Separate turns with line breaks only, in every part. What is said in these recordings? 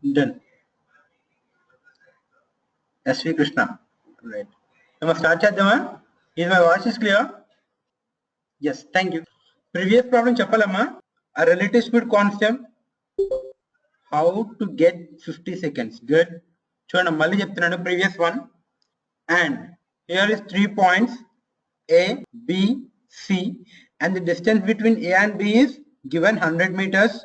Done. SV Krishna. Right. Now start chadama. Is my voice is clear? Yes. Thank you. Previous problem chapalama. A relative speed constant. How to get 50 seconds. Good. Chudana malli cheptunanu previous one. And here is 3 points A, B, C, and the distance between A and B is given 100 meters.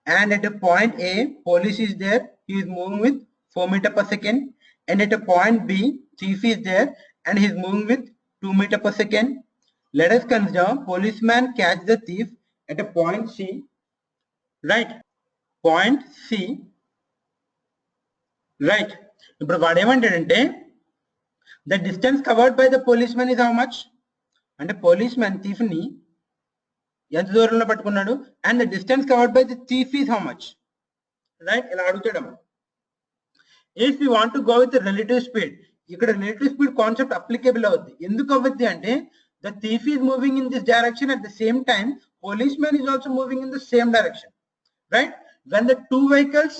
And at a point A, police is there, he is moving with 4 meters per second. And at a point B, thief is there and he is moving with 2 meters per second. Let us consider policeman catch the thief at a point C, right? Point C, right? ఇప్పుడు వాడు ఏమంటాడంటే the distance covered by the policeman is how much? అంటే policeman thief ని ఎంత దూరంలో పట్టుకున్నాడు and the distance covered by the thief is how much? Right? ఇలా అడుగుతాడమ్మా. If we want to go with the relative speed, ఇక్కడ relative speed concept applicable అవుద్ది. ఎందుకు అవుద్ది అంటే the thief is moving in this direction at the same time policeman is also moving in the same direction, right? When the two vehicles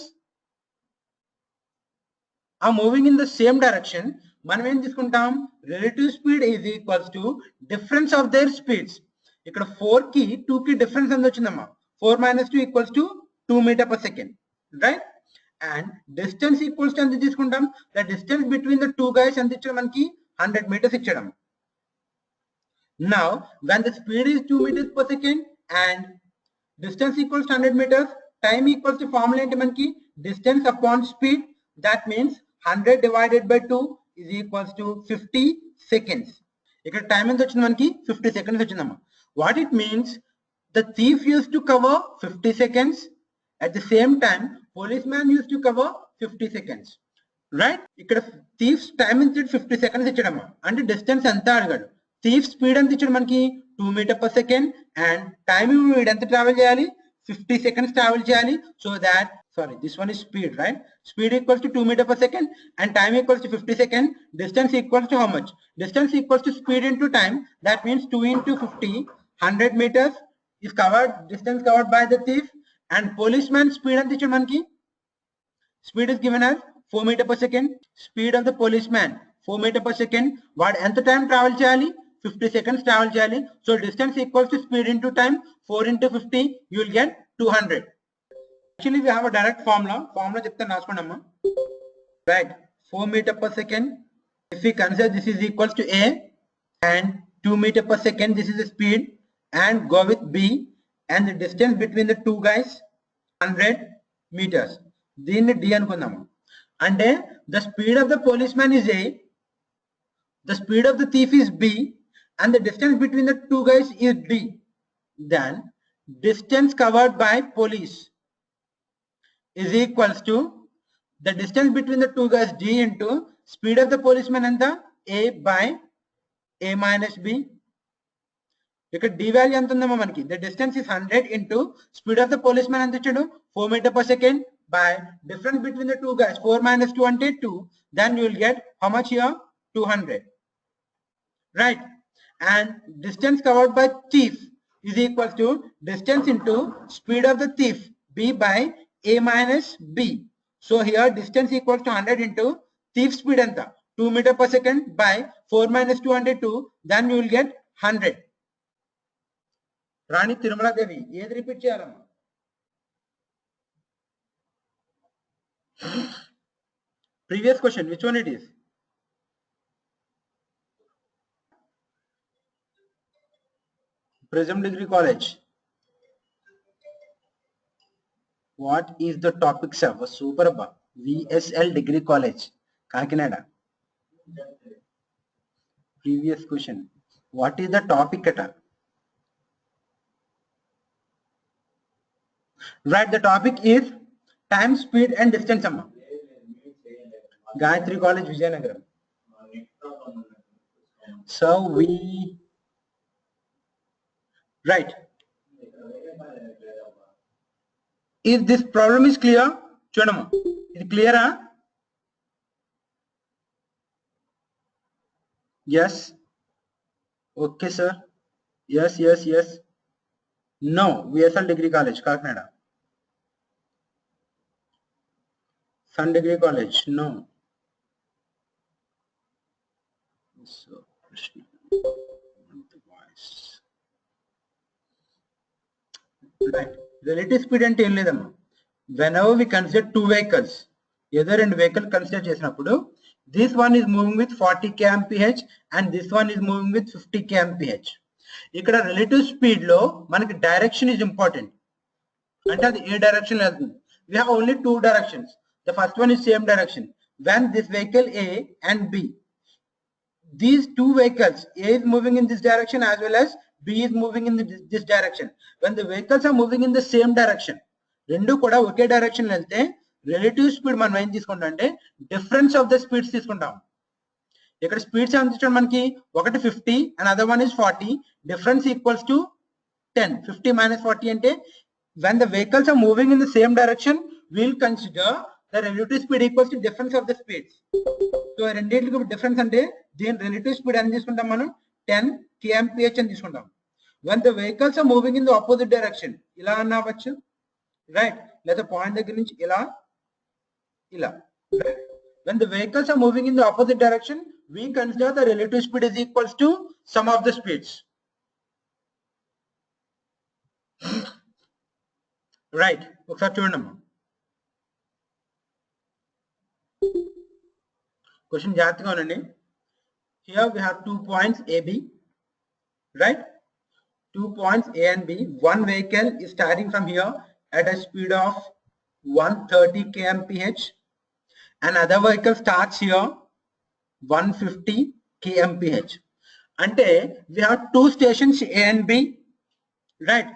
are moving in the same direction, మనం ఏం తీసుకుంటాం relative speed is equals to difference of their speeds. ఇక్కడ 4 కి 2 కి difference ఎంత వచ్చిందమ్మా 4 minus 2 equals to 2 meter per second, right? And distance equals to ఎంత తీసుకుంటాం the distance between the two guys ఎంత ఇచ్చాడు మనకి 100 meters ఇచ్చాడు. Now when the speed is 2 meters per second and distance equals to 100 meters, time equals to formula ఏంటి మనకి distance upon speed, that means 100 divided by 2 is equals to 50 seconds. ఇక్కడ time ఎంత వచ్చింది మనకి 50 seconds వచ్చిందమ్మా. What it means, the thief used to cover 50 seconds. At the same time, policeman used to cover 50 seconds. Right? ఇక్కడ thief's time ఇచ్చాడు 50 seconds ఇచ్చాడమ్మా. అంటే distance ఎంత అడిగాడు. thief speed ఎంత ఇచ్చాడు మనకి 2 meter per second and time ఎంత ట్రావెల్ చేయాలి 50 seconds ట్రావెల్ చేయాలి. So that, sorry, this one is speed, right? Speed equals to 2 meter per second and time equals to 50 seconds. Distance equals to how much? Distance equals to speed into time. That means 2 into 50, 100 meters is covered, distance covered by the thief. And policeman speed ఎంత ఇచ్చాడు మనకి speed is given as 4 meter per second. Speed of the policeman 4 meter per second. వాడు ఎంత time travel చేయాలి 50 seconds travel చేయాలి. So distance equals to speed into time. 4 into 50 you will get 200. Actually we have a direct formula చెప్తాను రాసుకోండి అమ్మా. Right, 4 meter per second. If we consider this is equals to A and 2 meter per second, this is the speed, and go with B and the distance between the two guys 100 meters. దీన్ని D అనుకుందాము. అంటే the speed of the policeman is A, the speed of the thief is B, and the distance between the two guys is D. Then distance covered by police is equals to the distance between the two guys D into speed of the policeman and the A by A minus B. ఇక్కడ D value ఎంత ఉందమ్మా మనకి the distance is 100 into speed of the policeman ఎంత ఇచ్చాడు 4 meter per second by difference between the two guys 4 minus 2 అంటే 2. Then you will get how much here 200, right? And distance covered by thief is equals to distance into speed of the thief B by A minus B. So here distance equals to 100 into thief speed anta 2 meter per second by 4 minus 202. Then you will get 100. Rani Tirumala Devi, ఏది repeat చేయాలమ్మా previous question, which one it is? Prism Degree College. What is the topic, sir? Super abba. VSL Degree College, Kakinada. Previous question. What is the topic at all? Right, the topic is time, speed and distance amma. Gayatri College, Vijayanagaram. So we, right. If this problem is clear, చూడమ్మా ఇది క్లియరా? Yes. Okay sir. Yes. No, VSL Degree College, Kakinada. Sun Degree College, no. So, right. Relative speed అంటే ఏం లేదమ్మా. Whenever we consider two vehicles, either and vehicle consider చేసినప్పుడు, this one is moving with 40 kmph and this one is moving with 50 kmph. ఇక్కడ relative speed లో మనకి direction is important. అంటే అది ఏ direction వెళ్తుంది. We have only two directions. The first one is same direction. When this vehicle A and B, these two vehicles, A is moving in this direction as well as B is moving in this direction. When the vehicles are moving in the same direction, రెండు కూడా ఒకే direction వెళ్తే relative speed మనం ఏం తీసుకుంటాం అంటే difference of the speeds తీసుకుంటాం. ఇక్కడ speeds ఏమంటే మనకి ఒకటి 50 and other one is 40, difference equals to 10. 50 minus 40 అంటే when the vehicles are moving in the same direction, we'll consider the relative speed equals to difference of the speeds. So రెండింటికి difference అంటే దీని relative speed అని తీసుకుంటాం మనం 10 kmph అని తీసుకుంటాం. When the vehicles are moving in the opposite direction, ఇలా అన్నవచ్చు, right, లేదా పాయింట్ దగ్గర నుంచి ఇలా ఇలా. When the vehicles are moving in the opposite direction, we consider the relative speed is equals to sum of the speeds. Right. ఒకసారి చూడండి అమ్మా. Question జాగ్రత్తగా ఉండండి. Here we have 2 points AB, right? 2 points A and B. One vehicle is starting from here at a speed of 130 kmph. Another vehicle starts here 150 kmph. Ante we have two stations A and B, right?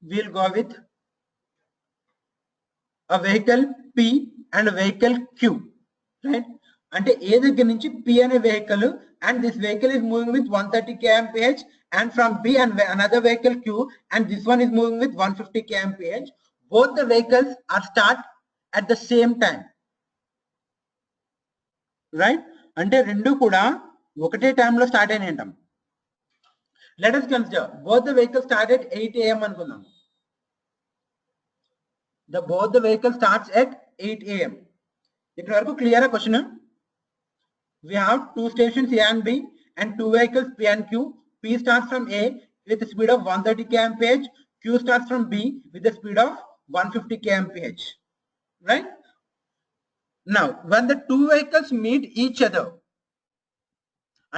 We'll go with a vehicle P and a vehicle Q, right? Ante A దగ్గర నుంచి P అనే vehicle and this vehicle is moving with 130 kmph, and from B and another vehicle Q and this one is moving with 150 kmph. Both the vehicles are start at the same time, right? అంటే రెండు కూడా ఒకటే time లో start అయినాయి అంటాం. Let us consider both the vehicles start at 8 AM అనుకుందాం. Both the vehicles starts at 8 AM. ఇక్కడ వరకు క్లియర్ ఆ question? We have two stations A and B and two vehicles P and Q. P starts from A with the speed of 130 kmph. Q starts from B with the speed of 150 kmph, right? Now, when the two vehicles meet each other,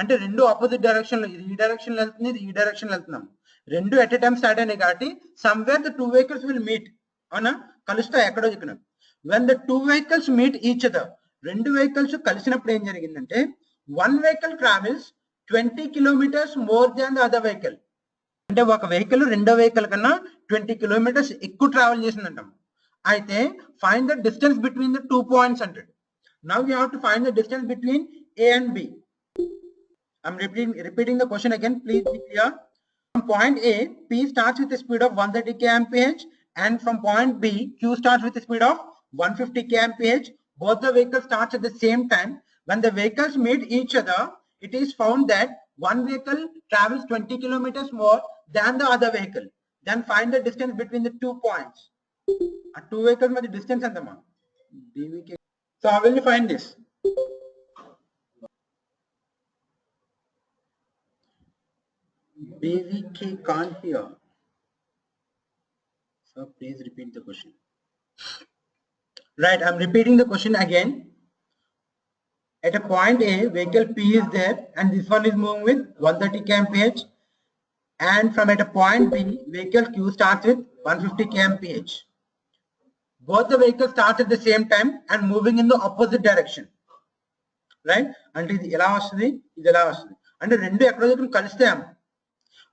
అంటే రెండు opposite direction లో, ఇది ఈ direction లో వెళ్తుంది, ఇది ఈ direction లో వెళ్తున్నాం, రెండు ఎట్ ఎ టైం స్టార్ట్ అయినాయి కాబట్టి somewhere the two vehicles will meet, అవునా, కలుస్తాయి ఎక్కడో ఇక్కడ. When the two vehicles meet each other, రెండు వెహికల్స్ కలిసినప్పుడు ఏం జరిగిందంటే one vehicle travels 20 kilometers more than the other vehicle. అంటే ఒక వెహికల్ రెండో వెహికల్ కన్నా 20 kilometers ఎక్కువ ట్రావెల్ చేసిందంటాం. అయితే find the distance between the 2 points అంటాడు. Now you have to find the distance between A and B. I'm repeating the question again. Please be clear. From point A, P starts with a speed of 130 kmph, and from point B, Q starts with a speed of 150 kmph. Both the vehicles starts at the same time. When the vehicles meet each other, it is found that one vehicle travels 20 kilometers more than the other vehicle. Then find the distance between the 2 points. A two vehicles with the distance and the man. So how will you find this? BVK can't hear. So please repeat the question. Right, I'm repeating the question again. At a point A, vehicle P is there and this one is moving with 130 kmph. And from at a point B, vehicle Q starts with 150 kmph. Both the vehicles start at the same time and moving in the opposite direction. Right? And ఇది ఎలా వస్తుంది, ఇది ఎలా వస్తుంది అంటే రెండు ఎక్కడో దగ్గర కలుస్తాము.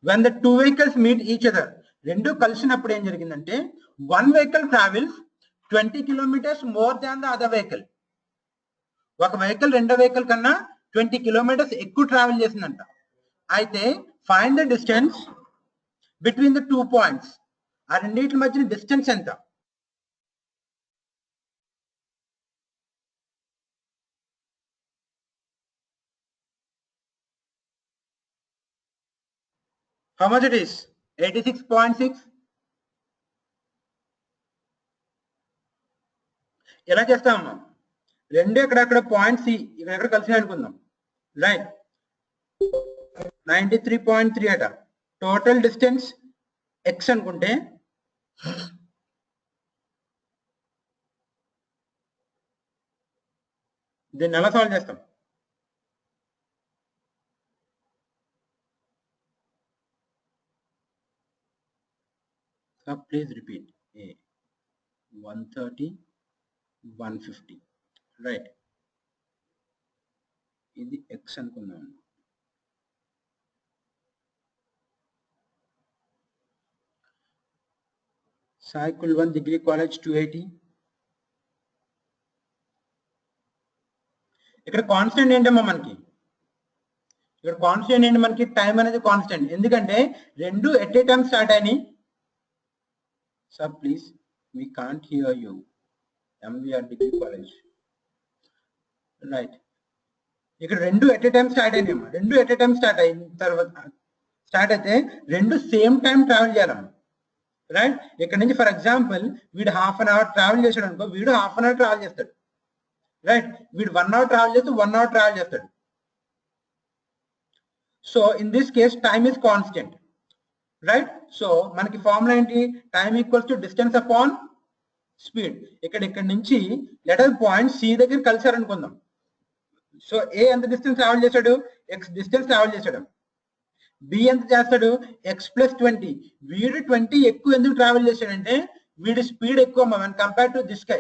When the two vehicles meet each other, రెండు కలిసినప్పుడు ఏం జరిగిందంటే one vehicle travels 20 kilometers more than the other vehicle. ఒక వెహికల్ రెండో వెహికల్ కన్నా 20 kilometers ఎక్కువ ట్రావెల్ చేసిందంట. అయితే find the distance between the 2 points. ఆ రెండింటి మధ్య డిస్టెన్స్ ఎంత? How much it is? 86.6. ఎలా చేస్తామమ్మా? రెండు ఎక్కడెక్కడ పాయింట్ సి ఇక్కడ కలిసి అనుకుందాం, రైట్. 93.3 అట. టోటల్ డిస్టెన్స్ ఎక్స్ అనుకుంటే దీన్ని ఎలా సాల్వ్ చేస్తాం? Please repeat. 130, 150, రైట్. ఇది ఎక్స్ అనుకుందాం. Sai Kulwan Degree College 280. ఇక్కడ కాన్స్టెంట్ ఏంటమ్మా మనకి? ఇక్కడ కాన్స్టెంట్ ఏంటి మనకి? టైం అనేది కాన్స్టెంట్. ఎందుకంటే రెండు ఎట్ ఏ టైం స్టార్ట్ అయినాయి. Sir please, we can't hear you. MVR Degree College, right. ఇక్కడ రెండు ఎట్ ఏ టైం స్టార్ట్ అయినాయమ్మా. రెండు ఎట్ ఏ టైం స్టార్ట్ అయిన తర్వాత స్టార్ట్ అయితే రెండు సేమ్ టైం ట్రావెల్ చేయాలమ్మా, రైట్. ఇక్కడ నుంచి ఫర్ ఎగ్జాంపుల్ వీడు హాఫ్ అన్ అవర్ ట్రావెల్ చేశాడు అనుకో, వీడు హాఫ్ అన్ అవర్ ట్రావెల్ చేస్తాడు, రైట్. వీడు 1 అవర్ ట్రావెల్ చేస్తే 1 అవర్ ట్రావెల్ చేస్తాడు. So in this case time is constant, right. So మనకి ఫార్ములా ఏంటి? Time equals to distance upon speed. ఇక్కడ నుంచి లెటర్ పాయింట్ సి దగ్గర కలిసారు అనుకుందాం. సో ఏ ఎంత డిస్టెన్స్ ట్రావెల్ చేశాడు? ఎక్స్ డిస్టెన్స్ ట్రావెల్ చేశాడు. బి ఎంత చేస్తాడు? X plus 20. వీడు 20 ఎక్కువ ఎందుకు ట్రావెల్ చేశాడంటే వీడి స్పీడ్ ఎక్కువ మన compare to this guy.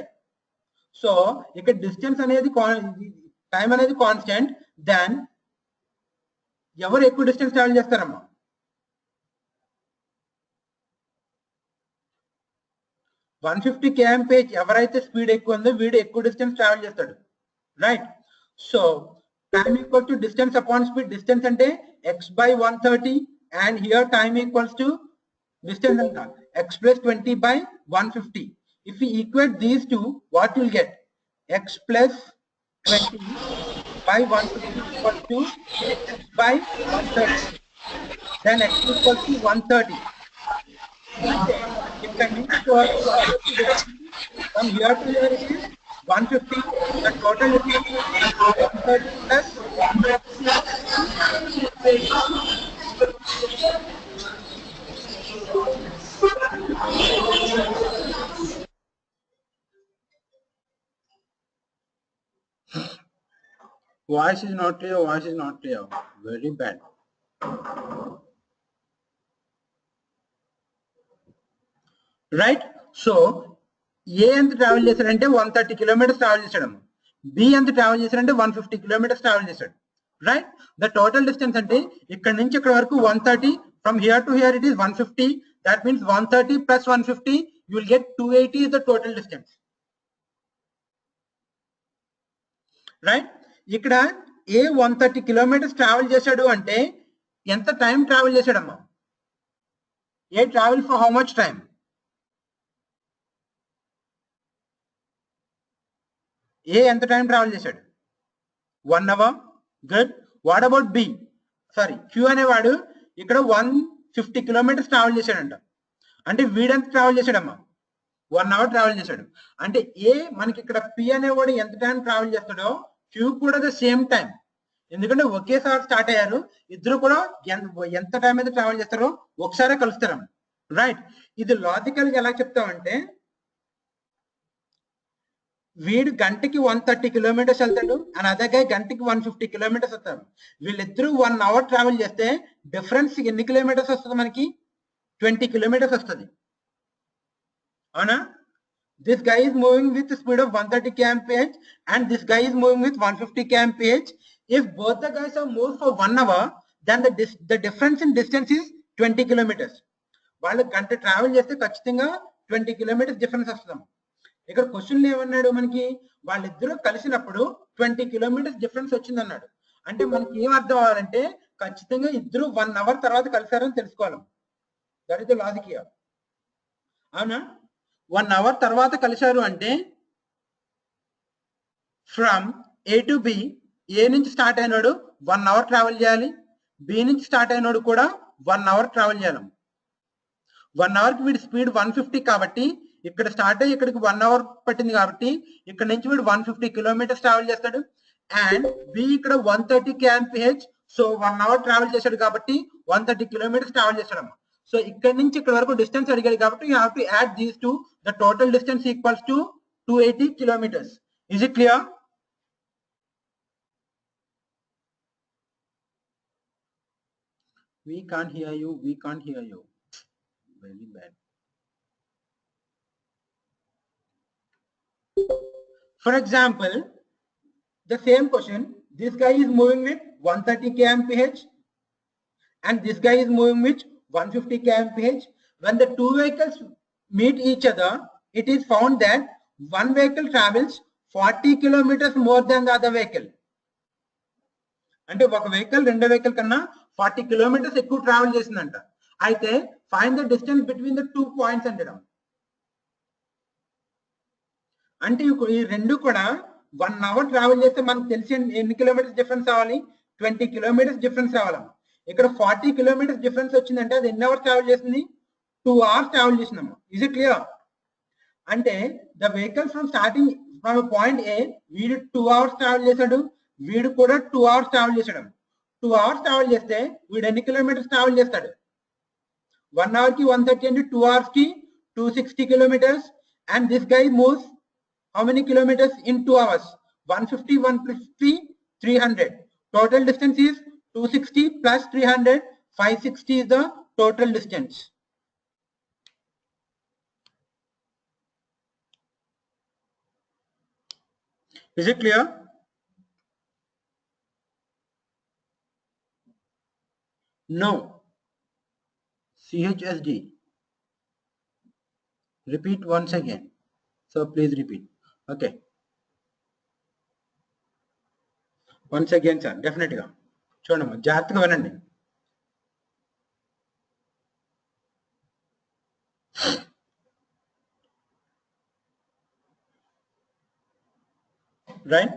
So ఇక్కడ డిస్టెన్స్ అనేది టైం అనేది కాన్స్టెంట్. దెన్ ఎవరు ఎక్కువ డిస్టెన్స్ ట్రావెల్ చేస్తారమ్మా? 150 kmph ఎవరైతే స్పీడ్ ఎక్కువ ఉందో వీడు ఎక్కువ డిస్టెన్స్ ట్రావెల్ చేస్తాడు, right. So time equal to distance upon speed. Distance ante x by 130 and here time equals to distance anta x plus 20 by 150. If we equate these two, what you'll get? X plus 20 by 150 equals to x by 130. Then x equals to 130. If I need to from here to here it is 150. The total is 130 plus 130. Voice is not clear. Voice is not clear. Very bad. Right. So A ఎంత travel చేశాడంటే 130 kilometres travel చేశాడు. B ఎంత travel చేశాడంటే 150 kilometres travel చేశాడు, right. The total distance అంటే ఇక్కడ నుంచి ఇక్కడ వరకు 130. From here to here it is 150. That means 130 plus 150 you will get 280 is the total distance, right. ఇక్కడ ఏ 130 కిలోమీటర్స్ ట్రావెల్ చేశాడు అంటే ఎంత టైం ట్రావెల్ చేశాడమ్మా? A travel for how much time? A ఎంత టైం ట్రావెల్ చేశాడు? 1 hour. Good. What about B? Sorry, Q అనేవాడు ఇక్కడ 150 kilometres travel చేశాడంట. అంటే వీడెంత ట్రావెల్ చేశాడమ్మా? 1 అవర్ ట్రావెల్ చేశాడు. అంటే ఏ మనకి ఇక్కడ పి అనేవాడు ఎంత టైం ట్రావెల్ చేస్తాడో క్యూ కూడా ద సేమ్ టైం. ఎందుకంటే ఒకేసారి స్టార్ట్ అయ్యారు, ఇద్దరు కూడా ఎంత టైం అయితే ట్రావెల్ చేస్తారో ఒకసారి కలుస్తారమ్మ, రైట్. ఇది లాజికల్ గా ఎలా చెప్తామంటే వీడు గంటకి 130 కిలోమీటర్స్ వెళ్తాడు అండ్ అదే గై గంటకి 150 కిలోమీటర్స్ వస్తారు. వీళ్ళిద్దరూ 1 అవర్ ట్రావెల్ చేస్తే డిఫరెన్స్ ఎన్ని కిలోమీటర్స్ వస్తుంది మనకి? 20 కిలోమీటర్స్ వస్తుంది, అవునా? This guy is moving with speed of 130 kmph and this guy is moving with 150 kmph. If both the guys are moved for 1 hour, then the difference in distance is 20 kilometers. వాళ్ళు గంట travel చేస్తే ఖచ్చితంగా 20 kilometres difference వస్తుంది. ఇక్కడ question ఏమన్నాడు మనకి? వాళ్ళిద్దరూ కలిసినప్పుడు 20 కిలోమీటర్స్ డిఫరెన్స్ వచ్చింది అన్నాడు. అంటే మనకి ఏం అర్థం అవ్వాలంటే ఖచ్చితంగా ఇద్దరు 1 అవర్ తర్వాత కలిసారని తెలుసుకోవాలి. That is the logic here, అవునా? 1 అవర్ తర్వాత కలిశారు అంటే ఫ్రమ్ ఏ టు బి, ఏ నుంచి స్టార్ట్ అయినాడు 1 అవర్ ట్రావెల్ చేయాలి, బి నుంచి స్టార్ట్ అయినాడు కూడా 1 అవర్ ట్రావెల్ చేయాలి. 1 అవర్కి వీడి స్పీడ్ 150 కాబట్టి ఇక్కడ స్టార్ట్ అయ్యి ఇక్కడికి 1 అవర్ పట్టింది కాబట్టి ఇక్కడ నుంచి వీడు 150 కిలోమీటర్స్ ట్రావెల్ చేస్తాడు. అండ్ బి ఇక్కడ 130 kmph, సో 1 అవర్ ట్రావెల్ చేశాడు కాబట్టి 130 కిలోమీటర్స్ ట్రావెల్ చేశాడమ్మా. సో ఇక్కడ నుంచి ఇక్కడ వరకు డిస్టెన్స్ అడిగాడు కాబట్టి you have to add these to the total distance equals to 280 kilometers. Is it clear? We can't hear you. We can't hear you. Very bad. For example, the same question. This guy is moving with 130 kmph, and this guy is moving with 150 kmph. When the two vehicles meet each other, it is found that one vehicle travels 40 kilometers more than the other vehicle. అంటే ఒక vehicle రెండో vehicle కన్నా 40 kilometres ఎక్కువ travel చేసిందంట. అయితే find the distance between the 2 points అంటాం. అంటే ఈ రెండు కూడా 1 అవర్ ట్రావెల్ చేస్తే మనకు తెలిసి ఎన్ని కిలోమీటర్స్ డిఫరెన్స్ రావాలి? 20 కిలోమీటర్స్ డిఫరెన్స్ రావాలి. ఇక్కడ 40 కిలోమీటర్స్ డిఫరెన్స్ వచ్చిందంటే అది ఎన్ని అవర్స్ ట్రావెల్ చేసింది? 2 అవర్స్ ట్రావెల్ చేసిందమ్మా. Is it clear? అంటే the vehicle from starting from point A, వీడు 2 అవర్స్ ట్రావెల్ చేశాడు, వీడు కూడా 2 అవర్స్ ట్రావెల్ చేశాడు. 2 అవర్స్ ట్రావెల్ చేస్తే వీడు ఎన్ని కిలోమీటర్స్ ట్రావెల్ చేస్తాడు? 1 అవర్ కి 130 అంటే 2 అవర్స్ కి 260 kilometers. And this guy moves how many kilometers in 2 hours? 150, 150, 300. Total distance is 260 plus 300, 560 is the total distance. Is it clear? No. CHSD. Repeat once again. So please repeat. Okay. Once again, sir. Definitely. చూడమ్మా, జాగ్రత్తగా వినండి. Right?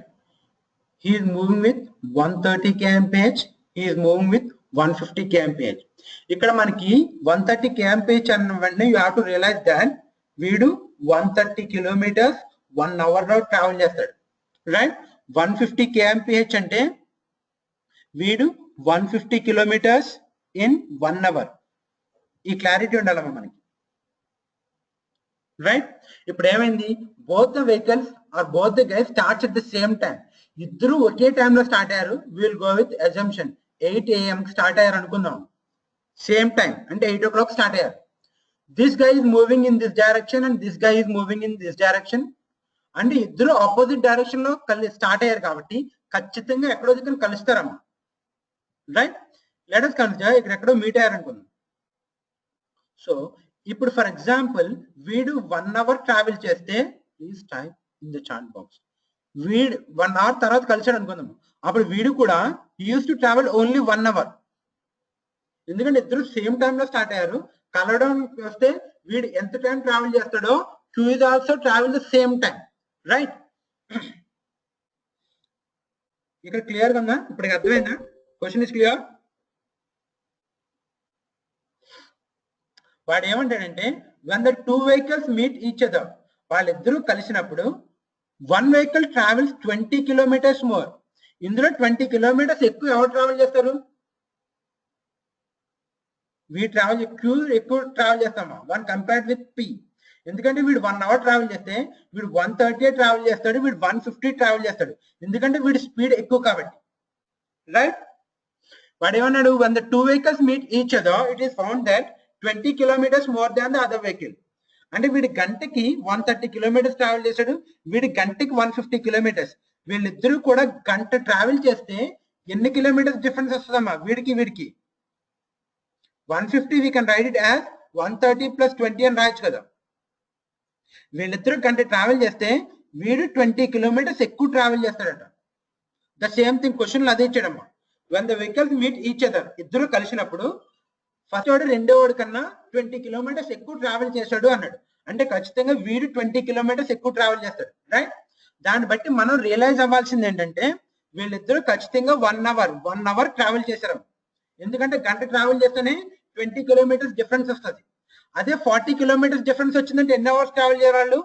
He is moving with 130 kmph. He is moving with 150 kmph. ఇక్కడ మనకి 130 kmph అన్న వెంటనే you have to realise that వీడు 130 kilometers 1 hour లో travel చేస్తాడు. రైట్? 150 kmph అంటే వీడు 150 kilometers in 1 hour. ఈ క్లారిటీ ఉండాలమ్మా మనకి. రైట్? ఇప్పుడు ఏమైంది? Both the vehicles are both the guys starts at the same time. ఇద్దరు ఒకే టైంలో స్టార్ట్ అయ్యారు. Will go with assumption 8 AM start అయ్యారు అనుకుందాం. సేమ్ టైం అంటే 8 o'clock స్టార్ట్ అయ్యారు. This guy is moving in this direction and this guy is moving in this direction. అంటే ఇద్దరు ఆపోజిట్ డైరెక్షన్ లో స్టార్ట్ అయ్యారు కాబట్టి ఖచ్చితంగా ఎక్కడో దగ్గర కలుస్తారమ్మా. రైట్? లెట్ us కన్సిడర్ ఇక్కడ ఎక్కడో మీట్ అయ్యారు అనుకుందాం. సో ఇప్పుడు ఫర్ ఎగ్జాంపుల్ వీడు 1 hour ట్రావెల్ చేస్తే, please type in the chat box, వీడు 1 hour తర్వాత కలిసాడు అనుకుందాం. అప్పుడు వీడు కూడా use to travel only 1 hour. ఎందుకంటే ఇద్దరు సేమ్ టైంలో స్టార్ట్ అయ్యారు. కలవడం వస్తే వీడు ఎంత టైం ట్రావెల్ చేస్తాడో who is also travel the same time. Right? ఇక్కడ క్లియర్ గా ఉందా? ఇప్పటికి అర్థమైందా? Question is clear? వాడు ఏమంటాడంటే when the two vehicles meet each other, వాళ్ళిద్దరూ కలిసినప్పుడు one vehicle travels 20 kilometers more. ఇందులో 20 kilometers ఎక్కువ ఎవరు ట్రావెల్ చేస్తారు? వీ ట్రావెల్ ఎక్కువ ట్రావెల్ చేస్తామా వన్ కంపేర్డ్ విత్ పి. ఎందుకంటే వీడు 1 hour ట్రావెల్ చేస్తే వీడు 130 ట్రావెల్ చేస్తాడు, వీడు 150 ట్రావెల్ చేస్తాడు. ఎందుకంటే వీడి స్పీడ్ ఎక్కువ కాబట్టి. రైట్? వాడు ఏమన్నాడు? when the two vehicles meet each other, it is found that 20 kilometers more than the other vehicle. అంటే వీడి గంటకి 130 kilometers ట్రావెల్ చేశాడు, వీడి గంటకి 150 kilometers. వీళ్ళిద్దరూ కూడా గంట ట్రావెల్ చేస్తే ఎన్ని కిలోమీటర్స్ డిఫరెన్స్ వస్తుందమ్మా వీడికి వీడికి? 150 we can write it as 130 plus 20 అని రాయొచ్చు కదా. వీళ్ళిద్దరూ గంట ట్రావెల్ చేస్తే వీడు 20 kilometers ఎక్కువ ట్రావెల్ చేస్తాడట. ద సేమ్ థింగ్ క్వశ్చన్ లో అదే ఇచ్చాడమ్మా. when the vehicles meet each other, ఇద్దరు కలిసినప్పుడు ఫస్ట్ వాడు రెండో వాడు కన్నా 20 kilometers ఎక్కువ ట్రావెల్ చేశాడు అన్నాడు. అంటే ఖచ్చితంగా వీడు 20 kilometers ఎక్కువ ట్రావెల్ చేస్తాడు. రైట్? దాన్ని బట్టి మనం రియలైజ్ అవ్వాల్సింది ఏంటంటే వీళ్ళిద్దరూ ఖచ్చితంగా 1 hour ట్రావెల్ చేశారు. ఎందుకంటే గంట ట్రావెల్ చేస్తేనే 20 kilometers డిఫరెన్స్ వస్తుంది. అదే 40 కిలోమీటర్స్ డిఫరెన్స్ వచ్చిందంటే ఎన్ని అవర్స్ ట్రావెల్ చేయాలి వాళ్ళు?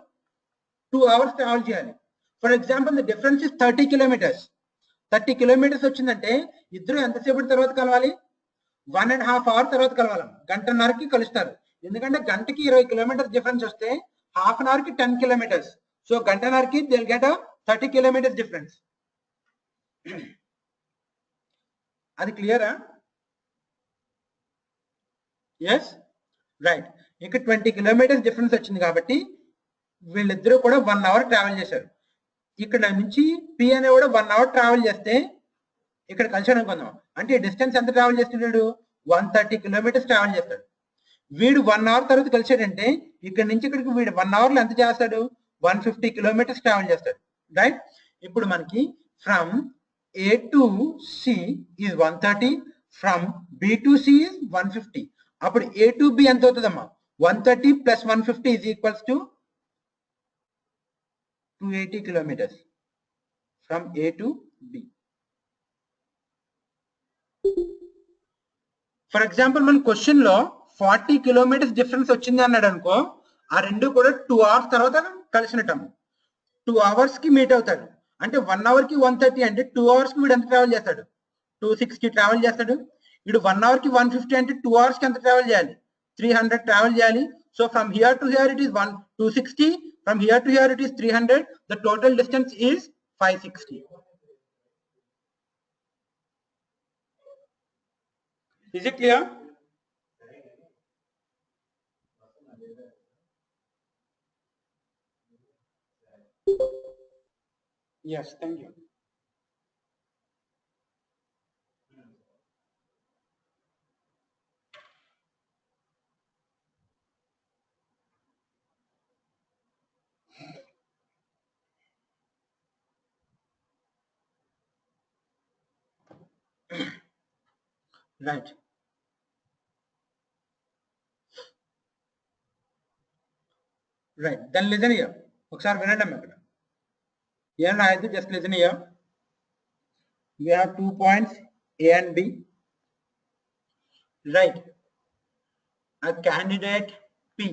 2 అవర్స్ ట్రావెల్ చేయాలి. For example the difference is 30 kilometres. 30 kilometres వచ్చిందంటే ఇద్దరు ఎంతసేపటి తర్వాత కలవాలి? 1.5 అవర్ తర్వాత కలవాలి. గంటన్నరకి కలుస్తారు. ఎందుకంటే గంటకి 20 కిలోమీటర్స్ డిఫరెన్స్ వస్తే హాఫ్ అన్ అవర్ కి 10 కిలోమీటర్స్. సో గంటన్నరకి they will get 30 kilometres difference. అది క్లియరా? Yes, right. ఇక్కడ 20 కిలోమీటర్స్ డిఫరెన్స్ వచ్చింది కాబట్టి వీళ్ళిద్దరూ కూడా 1 అవర్ ట్రావెల్ చేశారు. ఇక్కడ నుంచి పి అనేవాడు 1 అవర్ ట్రావెల్ చేస్తే ఇక్కడ కలిసాడు అనుకుందాం. అంటే డిస్టెన్స్ ఎంత ట్రావెల్ చేస్తున్నాడు? 130 కిలోమీటర్స్ ట్రావెల్ చేస్తాడు. వీడు 1 అవర్ తర్వాత కలిసాడంటే ఇక్కడ నుంచి ఇక్కడికి వీడు 1 అవర్ లో ఎంత చేస్తాడు? 150 కిలోమీటర్స్ ట్రావెల్ చేస్తాడు. రైట్. ఇప్పుడు మనకి from A to C is 130, from B to C is 150. అప్పుడు ఏ టు బి ఎంత అవుతుందమ్మా? 130 plus 150 is equals to 280 kilometers from A to B. For example మన క్వశ్చన్ లో 40 కిలోమీటర్స్ డిఫరెన్స్ వచ్చింది అన్నాడు అనుకో, ఆ రెండు కూడా 2 అవర్స్ తర్వాత కలిసినట్టము. 2 అవర్స్ కి మీట్ అవుతాడు. అంటే 1 అవర్ కి 130 అంటే 2 అవర్స్ కి వీడు ఎంత ట్రావెల్ చేస్తాడు? 260 ట్రావెల్ చేస్తాడు. వీడు 1 అవర్ కి 150 అంటే 2 అవర్స్ కి ఎంత ట్రావెల్ చేయాలి? 300 ట్రావెల్ చేయాలి. So from here to here it is 260. From here to here it is 300. The total distance is 560. Is it clear? Yes, thank you. Right. Right. Then listen here. ఒకసారి వినండి అమ్మ ఇక్కడ. ఏం రాయొద్దు, just listen here. We have 2 points A and B. Right. A candidate P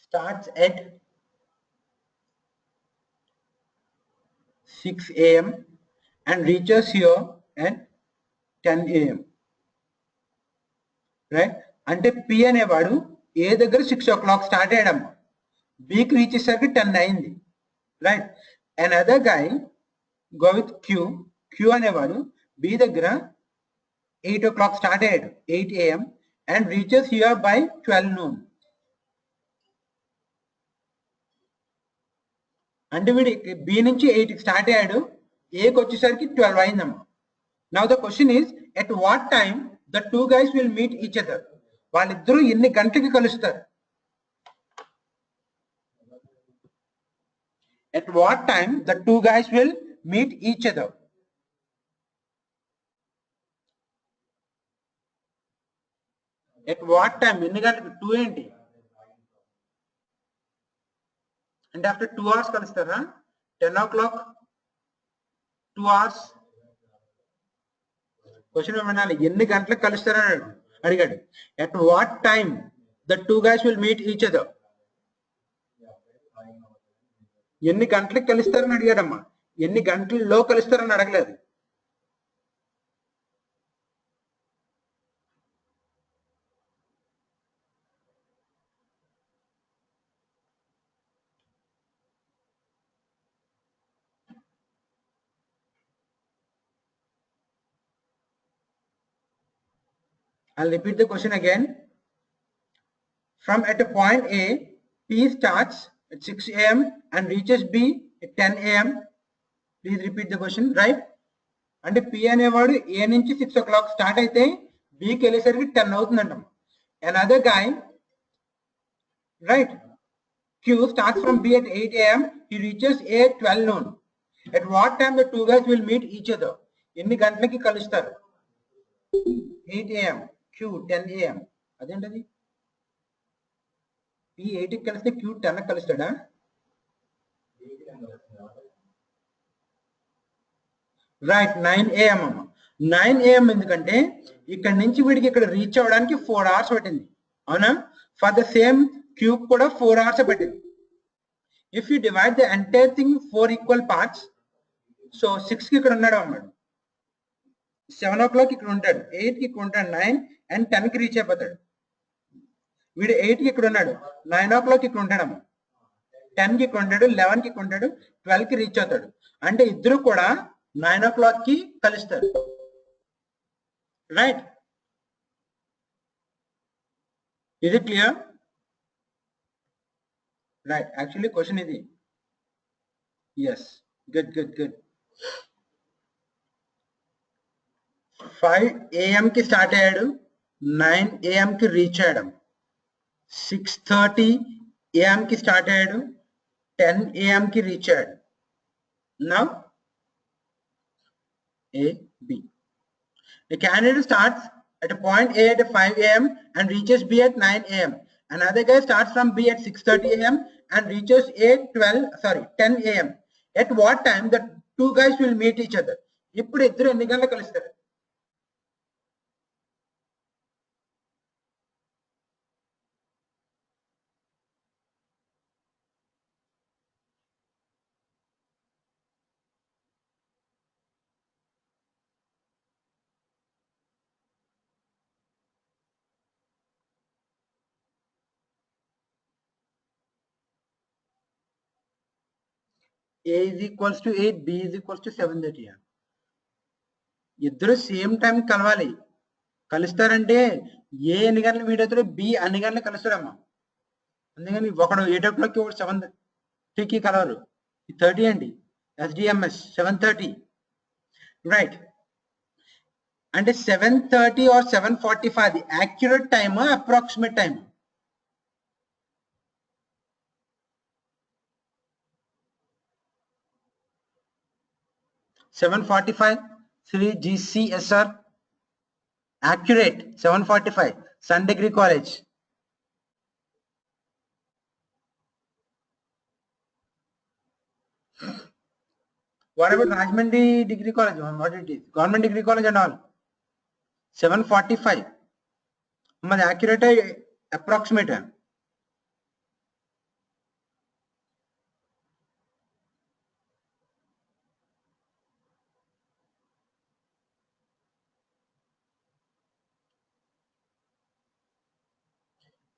starts at 6 a.m. and reaches here at 10 a.m. Right. అంటే P అనేవాడు ఏ దగ్గర 6 o'clock start అయ్యాడమ్మా, బికి reach అయ్యేసరికి 10 అయింది. Right. And other guy go with Q అనేవాడు B దగ్గర 8 o'clock start అయ్యాడు, 8 a.m. And reaches here by 12 noon. అంటే వీడి బి నుంచి 8కి స్టార్ట్ అయ్యాడు, ఏకి వచ్చేసరికి 12 అయిందమ్మా. Now the question is at what time the two guys will meet each other. వాళ్ళిద్దరూ ఎన్ని గంటలకి కలుస్తారు? At what time the two guys will meet each other? At what time? ఎన్ని గంటలకి? 2 ఏంటి అంటే after 2 hours కలుస్తారా? 10 o'clock 2 hours. Question ఏమన్నా ఎన్ని గంటలకు కలుస్తారని అడిగాడు. At what time the two guys will meet each other. ఎన్ని గంటలకు కలుస్తారని అడిగాడమ్మా, ఎన్ని గంటల్లో కలుస్తారని అడగలేదు. I'll repeat the question again. From at a point A, P starts at 6 a.m. and reaches B at 10 a.m. Please repeat the question, right? అంటే P అనేవాడు A నుంచి 6 o'clock start అయితే Bకి వెళ్ళేసరికి 10 అవుతుందంట. Another guy, right? Q starts from B at 8 a.m. He reaches A at 12 noon. At what time the two guys will meet each other? ఎన్ని గంటలకి కలుస్తారు? 8 a.m. Q 10 a.m. అదేంటది? P 8కి కలిస్తే Q 10కి కలుస్తాడా? Right, 9 a.m. అమ్మ. 9 a.m. ఎందుకంటే ఇక్కడ నుంచి వీడికి ఇక్కడ రీచ్ అవ్వడానికి 4 hours పట్టింది. అవునా? ఫర్ ద సేమ్ క్యూబ్ కూడా 4 hours పట్టింది. If you divide the entire thing 4 equal parts, so 6 కి ఇక్కడ ఉన్నాడు అన్నాడు, 7 o'clock ఇక్కడ ఉంటాడు, 8 కి ఇక్కడ ఉంటాడు, 9 and 10 కి రీచ్ అయిపోతాడు. వీడు 8 కి ఇక్కడ ఉన్నాడు, 9 o'clock ఇక్కడ ఉంటాడమ్మా, 10 కి ఇక్కడ ఉంటాడు, 11 కి ఇక్కడ ఉంటాడు, 12 కి రీచ్ అవుతాడు. అంటే ఇద్దరు కూడా 9 o'clock కి కలుస్తారు. రైట్? ఇది క్లియర్? రైట్, యాక్చువల్లీ క్వశ్చన్ ఇది. Yes, good good good. 5 AM కి స్టార్ట్ అయ్యాడు, 9 AM కి రీచ్ అయ్యాడు. 6:30 AM కి స్టార్ట్ అయ్యాడు, 10 AM కి రీచ్ అయ్యాడు. Now A, B. The candidate starts at a point A at 5 AM and reaches B at 9 AM. Another guy starts from B at 6:30 AM and reaches A 10 AM. At what time the two guys will meet each other? ఇప్పుడు ఇద్దరు ఎన్ని గంటలకు కలుస్తారు? A is equals to 8, B is equals to 7:30. ఇద్దరు same time కలవాలి. కలుస్తారంటే ఏ ఎన్ని గంటలు meet అవుతారో బి అన్ని గంటలు కలుస్తారమ్మా. అందుకని ఒకడు 8 o'clock ఒకడు 7:30కి కలవరు. 30 అండి, SDMS 7:30. రైట్, అంటే 7:30 or 7:45 అది accurate time, approximate time? (7:45) 3 GCSR accurate. 7:45 Sun Degree College. What about Rajahmundry Degree College? What it is? Government Degree College and all. 7:45 మరి accurate approximate?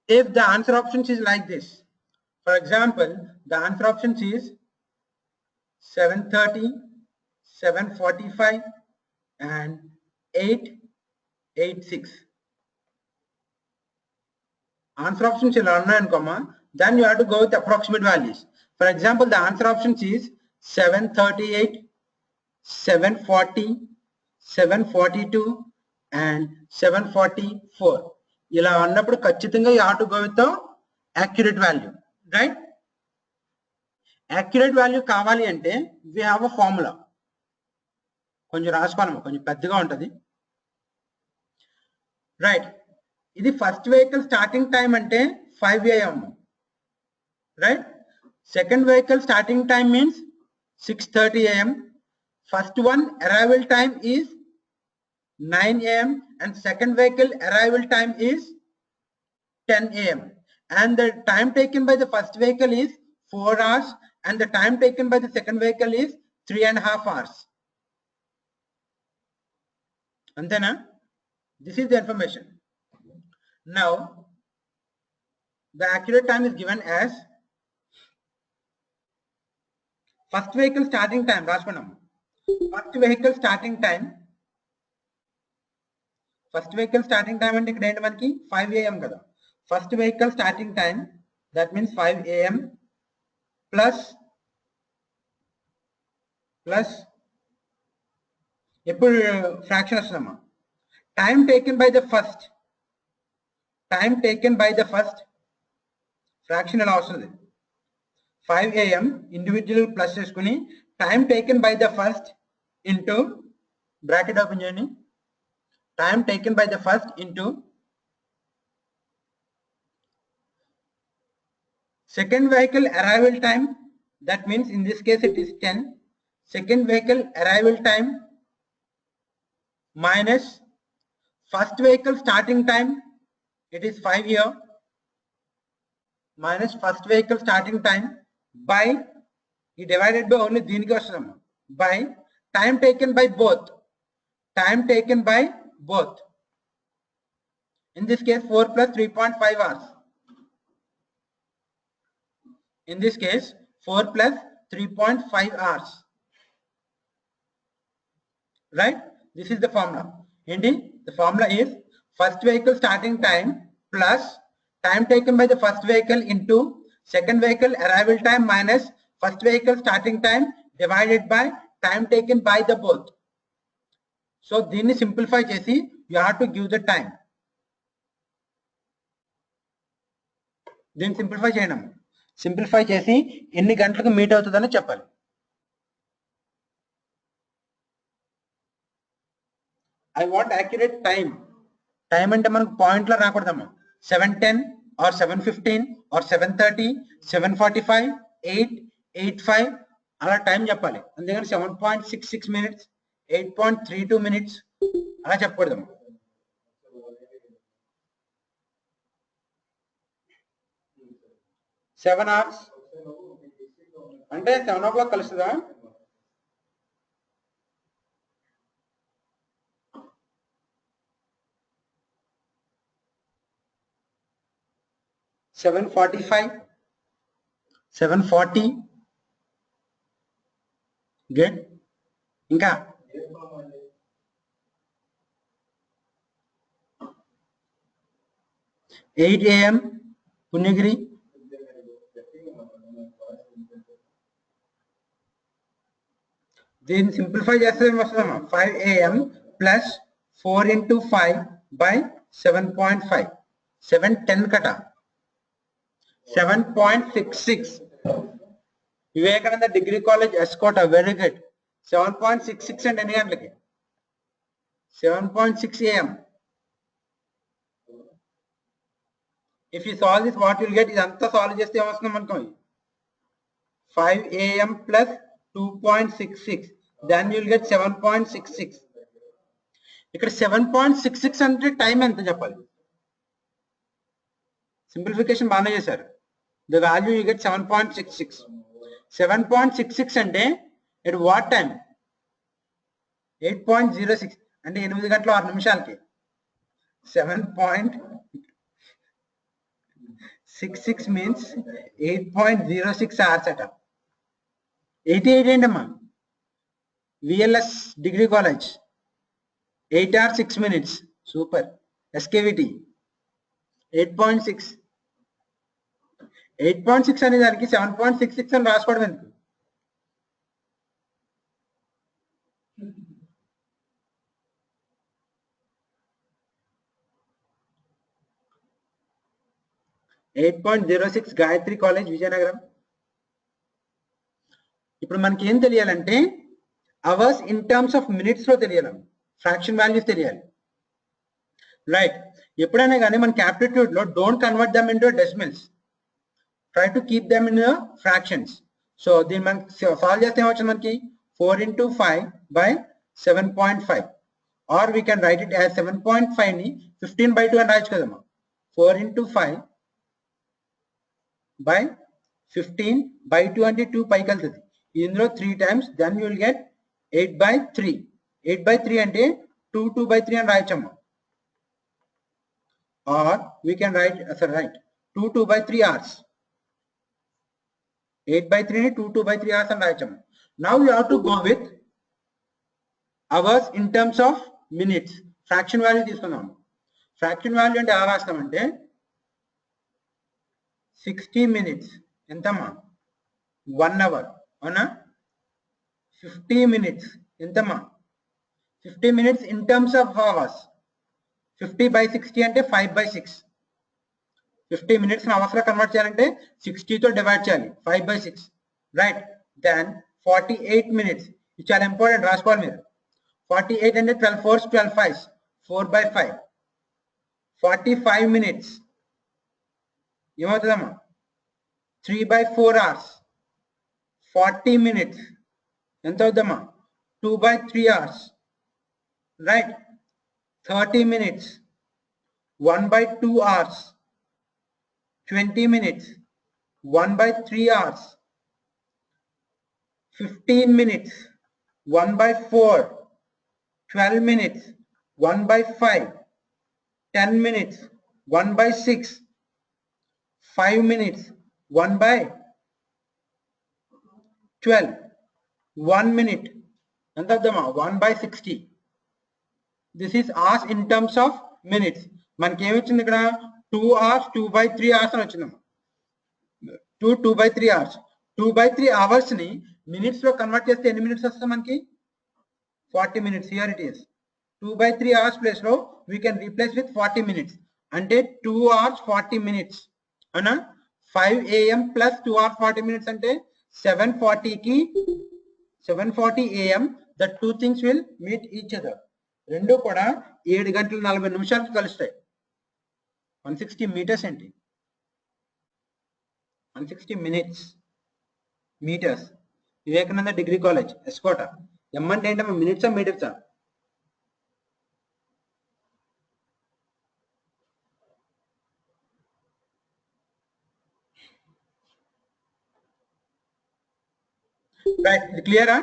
If the answer options is like this, for example, the answer options is 7:30, 7:45 and 8:86. Answer options ఇలా ఉన్నాయనుకోమా, then you have to go with approximate values. For example, the answer options is 7:38, 7:40, 7:42 and 7:44. ఇలా ఉన్నప్పుడు ఖచ్చితంగా you have to go with the accurate value, right? Accurate value కావాలి అంటే we have a formula. కొంచెం రాసుకోవాలమ్మా, కొంచెం పెద్దగా ఉంటుంది. రైట్, ఇది ఫస్ట్ వెహికల్ స్టార్టింగ్ టైం అంటే 5 AM, right? Second vehicle starting time means 6:30 AM. First one arrival time is 9 AM and second vehicle arrival time is 10 AM, and the time taken by the first vehicle is 4 hours and the time taken by the second vehicle is 3.5 hours. Antena? This is the information. Now the accurate time is given as first vehicle starting time. రాసుకున్నాం. First vehicle starting time అంటే ఇక్కడ ఏంటి మనకి 5 AM కదా. First vehicle starting time that means 5 AM plus ఎప్పుడు fraction వస్తుందమ్మా, time taken by the first fraction ఎలా వస్తుంది? 5 AM ఇండివిజువల్ ప్లస్ చేసుకుని time taken by the first into bracket open చేయండి, time taken by the first into second vehicle arrival time, that means in this case it is 10. Second vehicle arrival time minus first vehicle starting time it is 5 here minus first vehicle starting time by divided by only దీనికి వస్తుందమ్మా by time taken by both. In this case 4 plus 3.5 hours. In this case 4 plus 3.5 hours. Right? This is the formula. Indeed, the formula is first vehicle starting time plus time taken by the first vehicle into second vehicle arrival time minus first vehicle starting time divided by time taken by the both. So దీన్ని simplify చేసి you have to give the time. దీన్ని simplify చేయడం. Simplify చేసి ఎన్ని గంటలకు meet అవుతుందని చెప్పాలి. I want accurate time. Time అంటే మనకు పాయింట్లో రాకూడదమ్మా. 7:10 or 7:15 or 7:30, 7:45, 8, 8:05 అలా టైం చెప్పాలి. అందుకని 7.66 minutes, 8.32 minutes అలా చెప్పకూడదమ్మా. 7 hours అంటే 7 o'clock కలుస్తుందా? $7:45, 7:40. Good. ఇంకా 8 AM పుణ్యగిరి. దీన్ని సింప్లిఫై చేస్తే వస్తుందమ్మా 5 AM ప్లస్ 4 into 5 by 7.5. 7:10 కట 7.66. Vivekananda degree college S. Kota. Very good. 7.66 అంటే ఎన్ని గంటలకి? 7.6 AM. If you solve this, what you'll get ఇదంతా సాల్వ్ చేస్తే ఏమొస్తుంది మనకు? 5 AM plus 2.66. Then you'll get 7.66. ఇక్కడ 7.66 అంటే టైం ఎంత చెప్పాలి? సింప్లిఫికేషన్ బాగానే చేశారు. The value you get 7.66. 7.66 అంటే at what time? 8.06 అంటే 8 గంటల 6 నిమిషాలకి. 7.66 means 8.06 hours అట. 88 ఏంటమ్మా? VLS degree college 8 hours 6 minutes. Super. SKVT 8.6. 8.6 అనే దానికి 7.66 అని రాసుకోవడం ఎందుకు? .06 గాయత్రి కాలేజ్ విజయనగరం. ఇప్పుడు మనకి ఏం తెలియాలంటే hours in terms of minutes లో తెలియాలి, ఫ్రాక్షన్ వాల్యూస్ తెలియాలి. రైట్. ఎప్పుడైనా కానీ మన క్యాప్టిట్యూడ్ లో don't convert dum into decimals, try to keep them in fractions. So దీన్ని మనకి సాల్వ్ చేస్తే ఏమొచ్చింది మనకి 4 into 5 by 7.5, or we can write it as 7.5 ని 15/2 అని రాయొచ్చు కదమ్మా. 4 into 5 by 15/2 అంటే 2 పైకి వెళ్తుంది. ఇందులో 3 times, then you will get 8/3. 8/3 అంటే 2 2/3 అని రాయొచ్చమ్మా. Or we can write 2 2/3 hours. 8/3 ని 2 2/3 hours అని రాయొచ్చమ్మా. Now you have to go with hours in terms of minutes. Fraction value తీసుకుందాం. ఫ్రాక్షన్ వాల్యూ అంటే ఎలా రాస్తామంటే 60 minutes ఎంతమ్మా? 1 hour. అవునా? 50 minutes ఎంతమ్మా? 50 minutes in terms of hours. 50/60 అంటే 5/6. 50 minutes అవర్స్ లో కన్వర్ట్ చేయాలంటే 60 తో డివైడ్ చేయాలి, 5/6. రైట్. Then 48 minutes. ఇది చాలా ఇంపార్టెంట్, రాసుకోవాలి మీరు. 48 అంటే 12 4s 12 5s, 4/5. 45 minutes ఏమవుతుందమ్మా? 3/4 hours. 40 minutes ఎంత అవుద్దమ్మా? 2/3 hours. Right. 30 minutes 1 by 2 hours, 20 minutes, 1 by 3 hours, 15 minutes, 1 by 4, 12 minutes, 1 by 5, 10 minutes, 1 by 6, 5 minutes, 1 by 12, 1 minute, and the 1 by 60. This is hours in terms of minutes. మనకి ఏమి వచ్చింది ఇక్కడ 2 hours 2 by 3 hours అని వచ్చిందమ్మా. 2 by 3 hours. 2 by 3 hours ని minutes లో convert చేస్తే ఎన్ని minutes వస్తుంది మనకి? 40 minutes. Here it is. 2 by 3 hours place లో we can replace with 40 minutes. అంటే 2 hours 40 minutes. అవునా? 5 AM plus 2 hours 40 minutes అంటే 7:40 కి 7:40 AM the two things will meet each other. రెండు కూడా 7 గంటల 40 నిమిషాలకు కలుస్తాయి. 160 meters ఏంటి? 160 minutes. Meters. Vivekananda degree college S Kota. M అంటే ఏంటమ్మా? మినిట్సా మీటర్సా? రైట్, ఇది క్లియరా?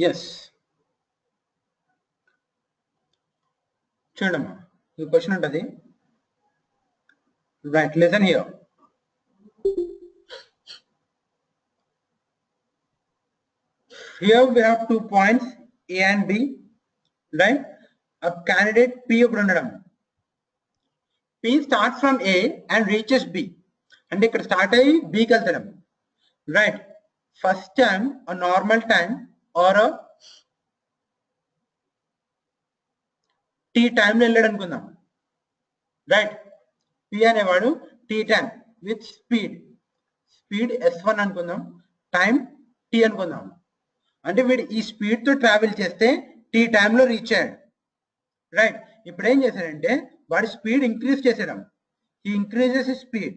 ఎస్. చూడమ్మా, ఈ క్వశ్చన్ ఉంటుంది. Right, listen here. Here we have 2 points A and B, right? A candidate P ఒకడు ఉండడం. P starts from A and reaches B. అంటే ఇక్కడ స్టార్ట్ అయ్యి B కి వెళ్తాడు. Right, first time a normal time or a T time లో వెళ్ళాడు అనుకుందాం. రైట్, P అనేవాడు T time with speed S1 అనుకుందాం, టైం T అనుకుందాం. అంటే వీడు ఈ స్పీడ్ తో ట్రావెల్ చేస్తే T టైంలో రీచ్ అయ్యాడు. రైట్, ఇప్పుడు ఏం చేశాడంటే వాడి స్పీడ్ ఇంక్రీజ్ చేసేయడం. ఈ ఇంక్రీజెస్ స్పీడ్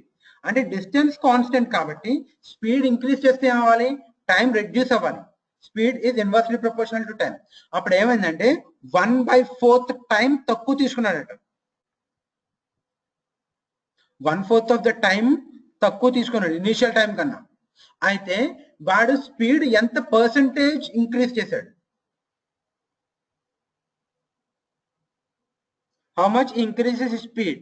అంటే డిస్టెన్స్ కాన్స్టెంట్ కాబట్టి స్పీడ్ ఇంక్రీజ్ చేస్తే ఏమవ్వాలి? టైం రెడ్యూస్ అవ్వాలి. Speed is inversely proportional to time. అప్పుడు ఏమైందంటే 1/4 టైం తక్కువ తీసుకున్నాడట. 1/4 ఆఫ్ ద టైం తక్కువ తీసుకున్నాడు ఇనిషియల్ టైం కన్నా. అయితే వాడు స్పీడ్ ఎంత పర్సంటేజ్ ఇంక్రీజ్ చేశాడు? How much increases speed?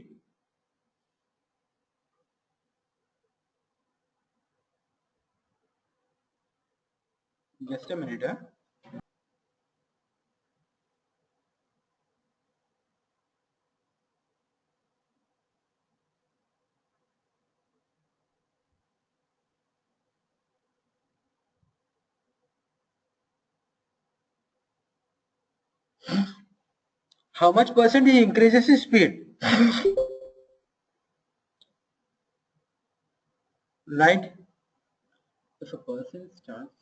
Just a minute. How much percent he increases his speed? Right? If a person starts,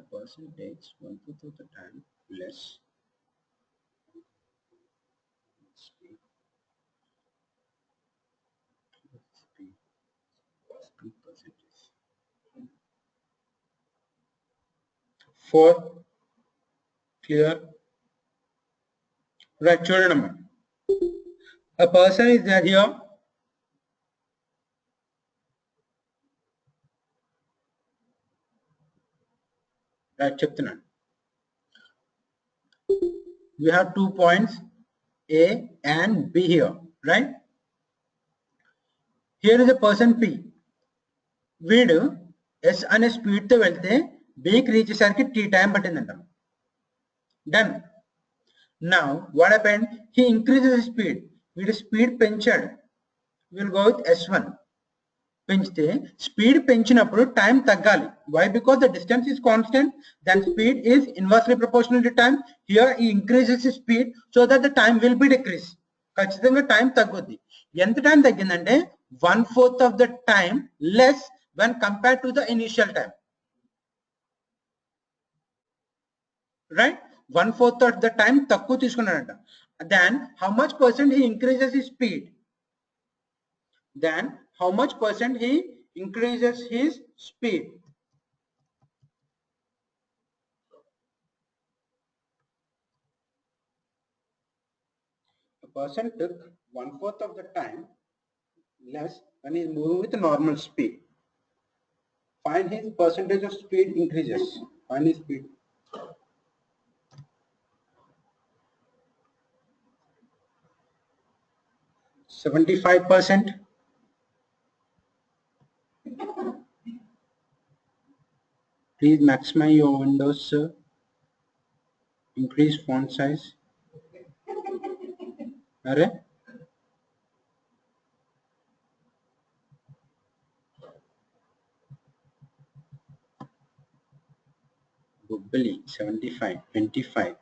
a person takes 1/4 of the time less speed. Speed percentage. 4. Clear? Right, children. A person is there here. Right, చెప్తున్నాను. We have 2 points A and B here, right? Here is a person P. వీడు S అనే speed తో వెళ్తే B కి reach అయ్యేసరికి T time పట్టిందంట. Done. Now what happened? He increases his speed. వీడు speed పెంచాడు. We'll go with S1. పెంచితే స్పీడ్ పెంచినప్పుడు టైం తగ్గాలి. Why? Because the distance is constant, then speed is inversely proportional to time. Here he increases his speed so that the time will be decreased. ఖచ్చితంగా time తగ్గుద్ది. ఎంత time తగ్గిందంటే 1/4 of the time less when compared to the initial time. Right? 1/4 of the time తక్కువ తీసుకున్నాడంట. Then how much percent he increases his speed? then how much percent he increases his speed. A person took 1/4 of the time less when he is moving with normal speed. Find his percentage of speed increases. Find his speed. %75. Please maximize your windows, sir. Increase font size. Array? Bubbly 75, 25.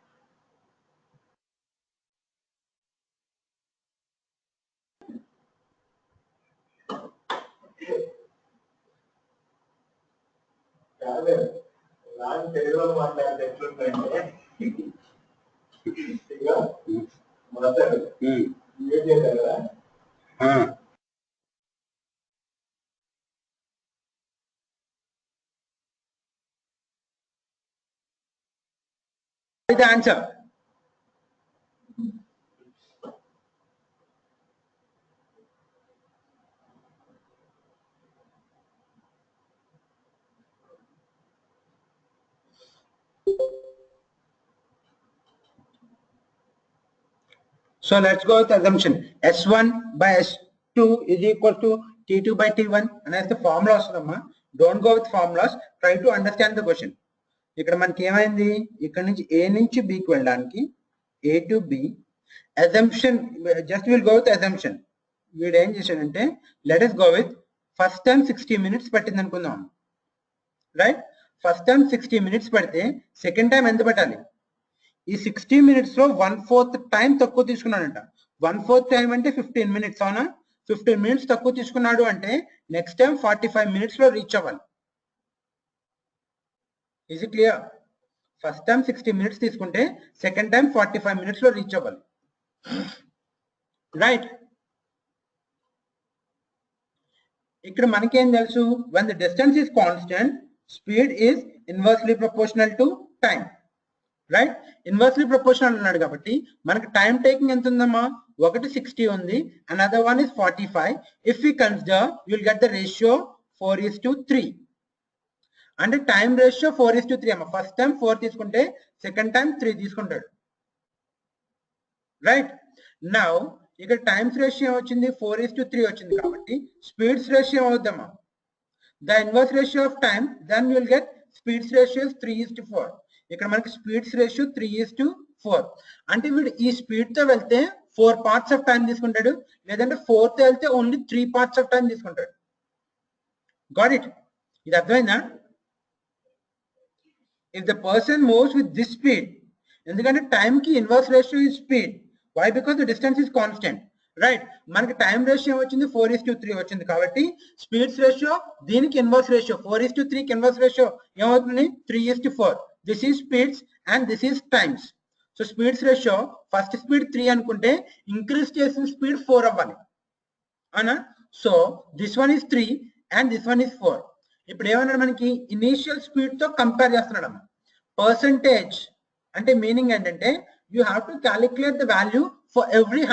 The answer. So let's go with assumption. S1 by S2 is equal to T2 by T1. And as the formula, don't go with formulas. Try to understand the question. ఇక్కడ మనకి ఏమైంది, ఇక్కడ నుంచి A నుంచి B కి వెళ్ళడానికి A to B assumption, just will go with assumption. వీడు ఏం చేశాడంటే let us go with first time 60 minutes పట్టింది అనుకుందాం, రైట్. ఫస్ట్ టైం 60 minutes పడితే సెకండ్ టైం ఎంత పట్టాలి? ఈ 60 minutes లో 1/4 టైం తక్కువ తీసుకున్నాడంట. 1/4 టైం అంటే 15 minutes, అవునా? 15 minutes తక్కువ తీసుకున్నాడు అంటే నెక్స్ట్ టైం 45 minutes లో రీచ్ అవ్వాలి. Is it clear? First time 60 minutes తీసుకుంటే సెకండ్ టైం 45 minutes లో రీచ్ అవ్వాలి, రైట్. ఇక్కడ మనకేం తెలుసు, when the distance is constant, speed is inversely proportional to time, right. Inversely proportional అన్నాడు కాబట్టి మనకి టైం టేకింగ్ ఎంత ఉందమ్మా? ఒకటి 60 ఉంది, another one is 45. If we consider you will get the ratio 4:3. అంటే టైం రేషియో 4:3 అమ్మా. ఫస్ట్ టైం 4 తీసుకుంటే సెకండ్ టైం 3 తీసుకుంటాడు, రైట్. నౌ ఇక్కడ టైమ్స్ రేషియో వచ్చింది 4:3 వచ్చింది కాబట్టి స్పీడ్స్ రేషియో అవుద్దమ్మా. The inverse ratio of time, then you will get speeds ratio 3:4. ఇక్కడ మనకి స్పీడ్స్ రేషియో 3:4. అంటే వీడు ఈ స్పీడ్ తో వెళ్తే 4 parts ఆఫ్ టైం తీసుకుంటాడు, లేదంటే 4 తో వెళ్తే ఓన్లీ 3 parts ఆఫ్ టైం తీసుకుంటాడు. Got it? ఇది అర్థమైందా? If the person moves with this speed, ఎందుకంటే టైం కి inverse ratio is speed. Why? Because the distance is constant, right. మనకి టైం రేషియో వచ్చింది 4:3 వచ్చింది కాబట్టి స్పీడ్స్ రేషియో దీనికి ఇన్వర్స్ రేషియో 4:3 కి ఇన్వర్స్ రేషియో ఏమవుతుంది? 3:4. This is speeds and this is times. So speeds ratio first speed 3 అనుకుంటే increase చేసిన speed 4 అవ్వాలి, అవునా? So this one is 3 and this one is 4. ఇప్పుడు ఏమన్నాడు, మనకి ఇనీషియల్ స్పీడ్ తో కంపేర్ చేస్తున్నాడు అమ్మ. పర్సంటేజ్ అంటే మీనింగ్ ఏంటంటే you have to calculate the value for every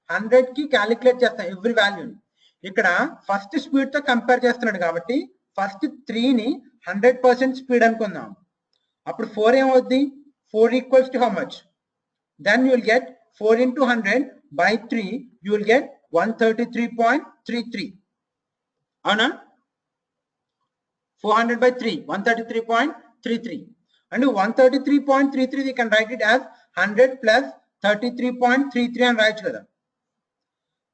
100 కి క్యాలిక్యులేట్ చేస్తాం ఎవ్రీ వాల్యూని. ఇక్కడ ఫస్ట్ స్పీడ్ తో కంపేర్ చేస్తున్నాడు కాబట్టి ఫస్ట్ 3ని 100% స్పీడ్ అనుకుందాం. అప్పుడు 4 ఏమవుద్ది? 4 equals to how much? Then you will get 4 into 100 by 3, you will get 133.33. అవునా? 400 by 3, 133.33. And 133.33 we can write it as 100 plus 33.33 అని రాయొచ్చు కదా.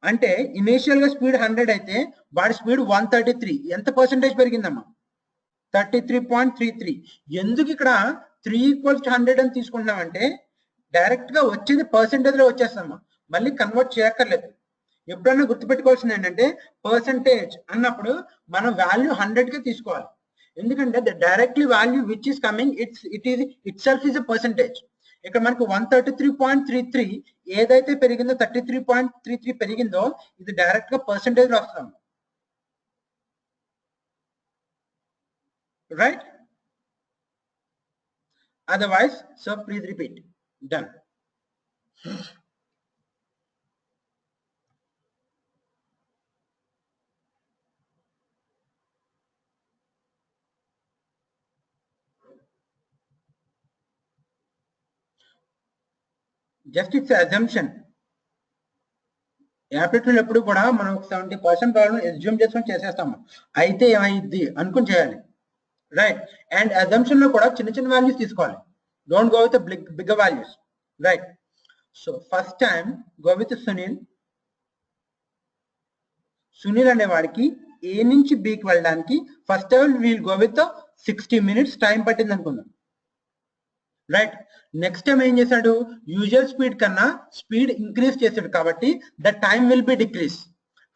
అంటే ఇనిషియల్ గా స్పీడ్ 100 అయితే వాడి స్పీడ్ 133. ఎంత పర్సెంటేజ్ పెరిగిందమ్మా? 33.33. ఎందుకు ఇక్కడ 3 ఈక్వల్స్ టు 100 అని తీసుకుంటున్నామంటే డైరెక్ట్ గా వచ్చేది పర్సెంటేజ్ లో వచ్చేస్తామా, మళ్ళీ కన్వర్ట్ చేయక్కర్లేదు. ఎప్పుడన్నా గుర్తుపెట్టుకోవాల్సింది ఏంటంటే పర్సెంటేజ్ అన్నప్పుడు మనం వాల్యూ 100 కే తీసుకోవాలి. ఎందుకంటే the directly value which is coming it self is a percentage. ఇక్కడ మనకు 133.33 ఏదైతే పెరిగిందో 33.33 పెరిగిందో ఇది డైరెక్ట్ గా పర్సెంటేజ్ లో వస్తాం, right? Otherwise so please repeat. Done. Just it's assumption. Aptitude ఎప్పుడు కూడా మనం 70% ప్రాబ్లం అజ్యూమ్ చేసుకొని చేసేస్తాము, అయితే ఏమైంది అనుకుని చేయాలి, రైట్? అండ్ అజంప్షన్ లో కూడా చిన్న చిన్న వాల్యూస్ తీసుకోవాలి, don't go with bigger values, right? So first time go with Sunil. Sunil అనే వాడికి ఏ నుంచి బికి వెళ్ళడానికి first we'll go with 60 minutes time పట్టింది అనుకుందాం, రైట్? నెక్స్ట్ టైం ఏం చేశాడు, యూజువల్ స్పీడ్ కన్నా స్పీడ్ ఇంక్రీజ్ చేశాడు కాబట్టి the time will be decrease.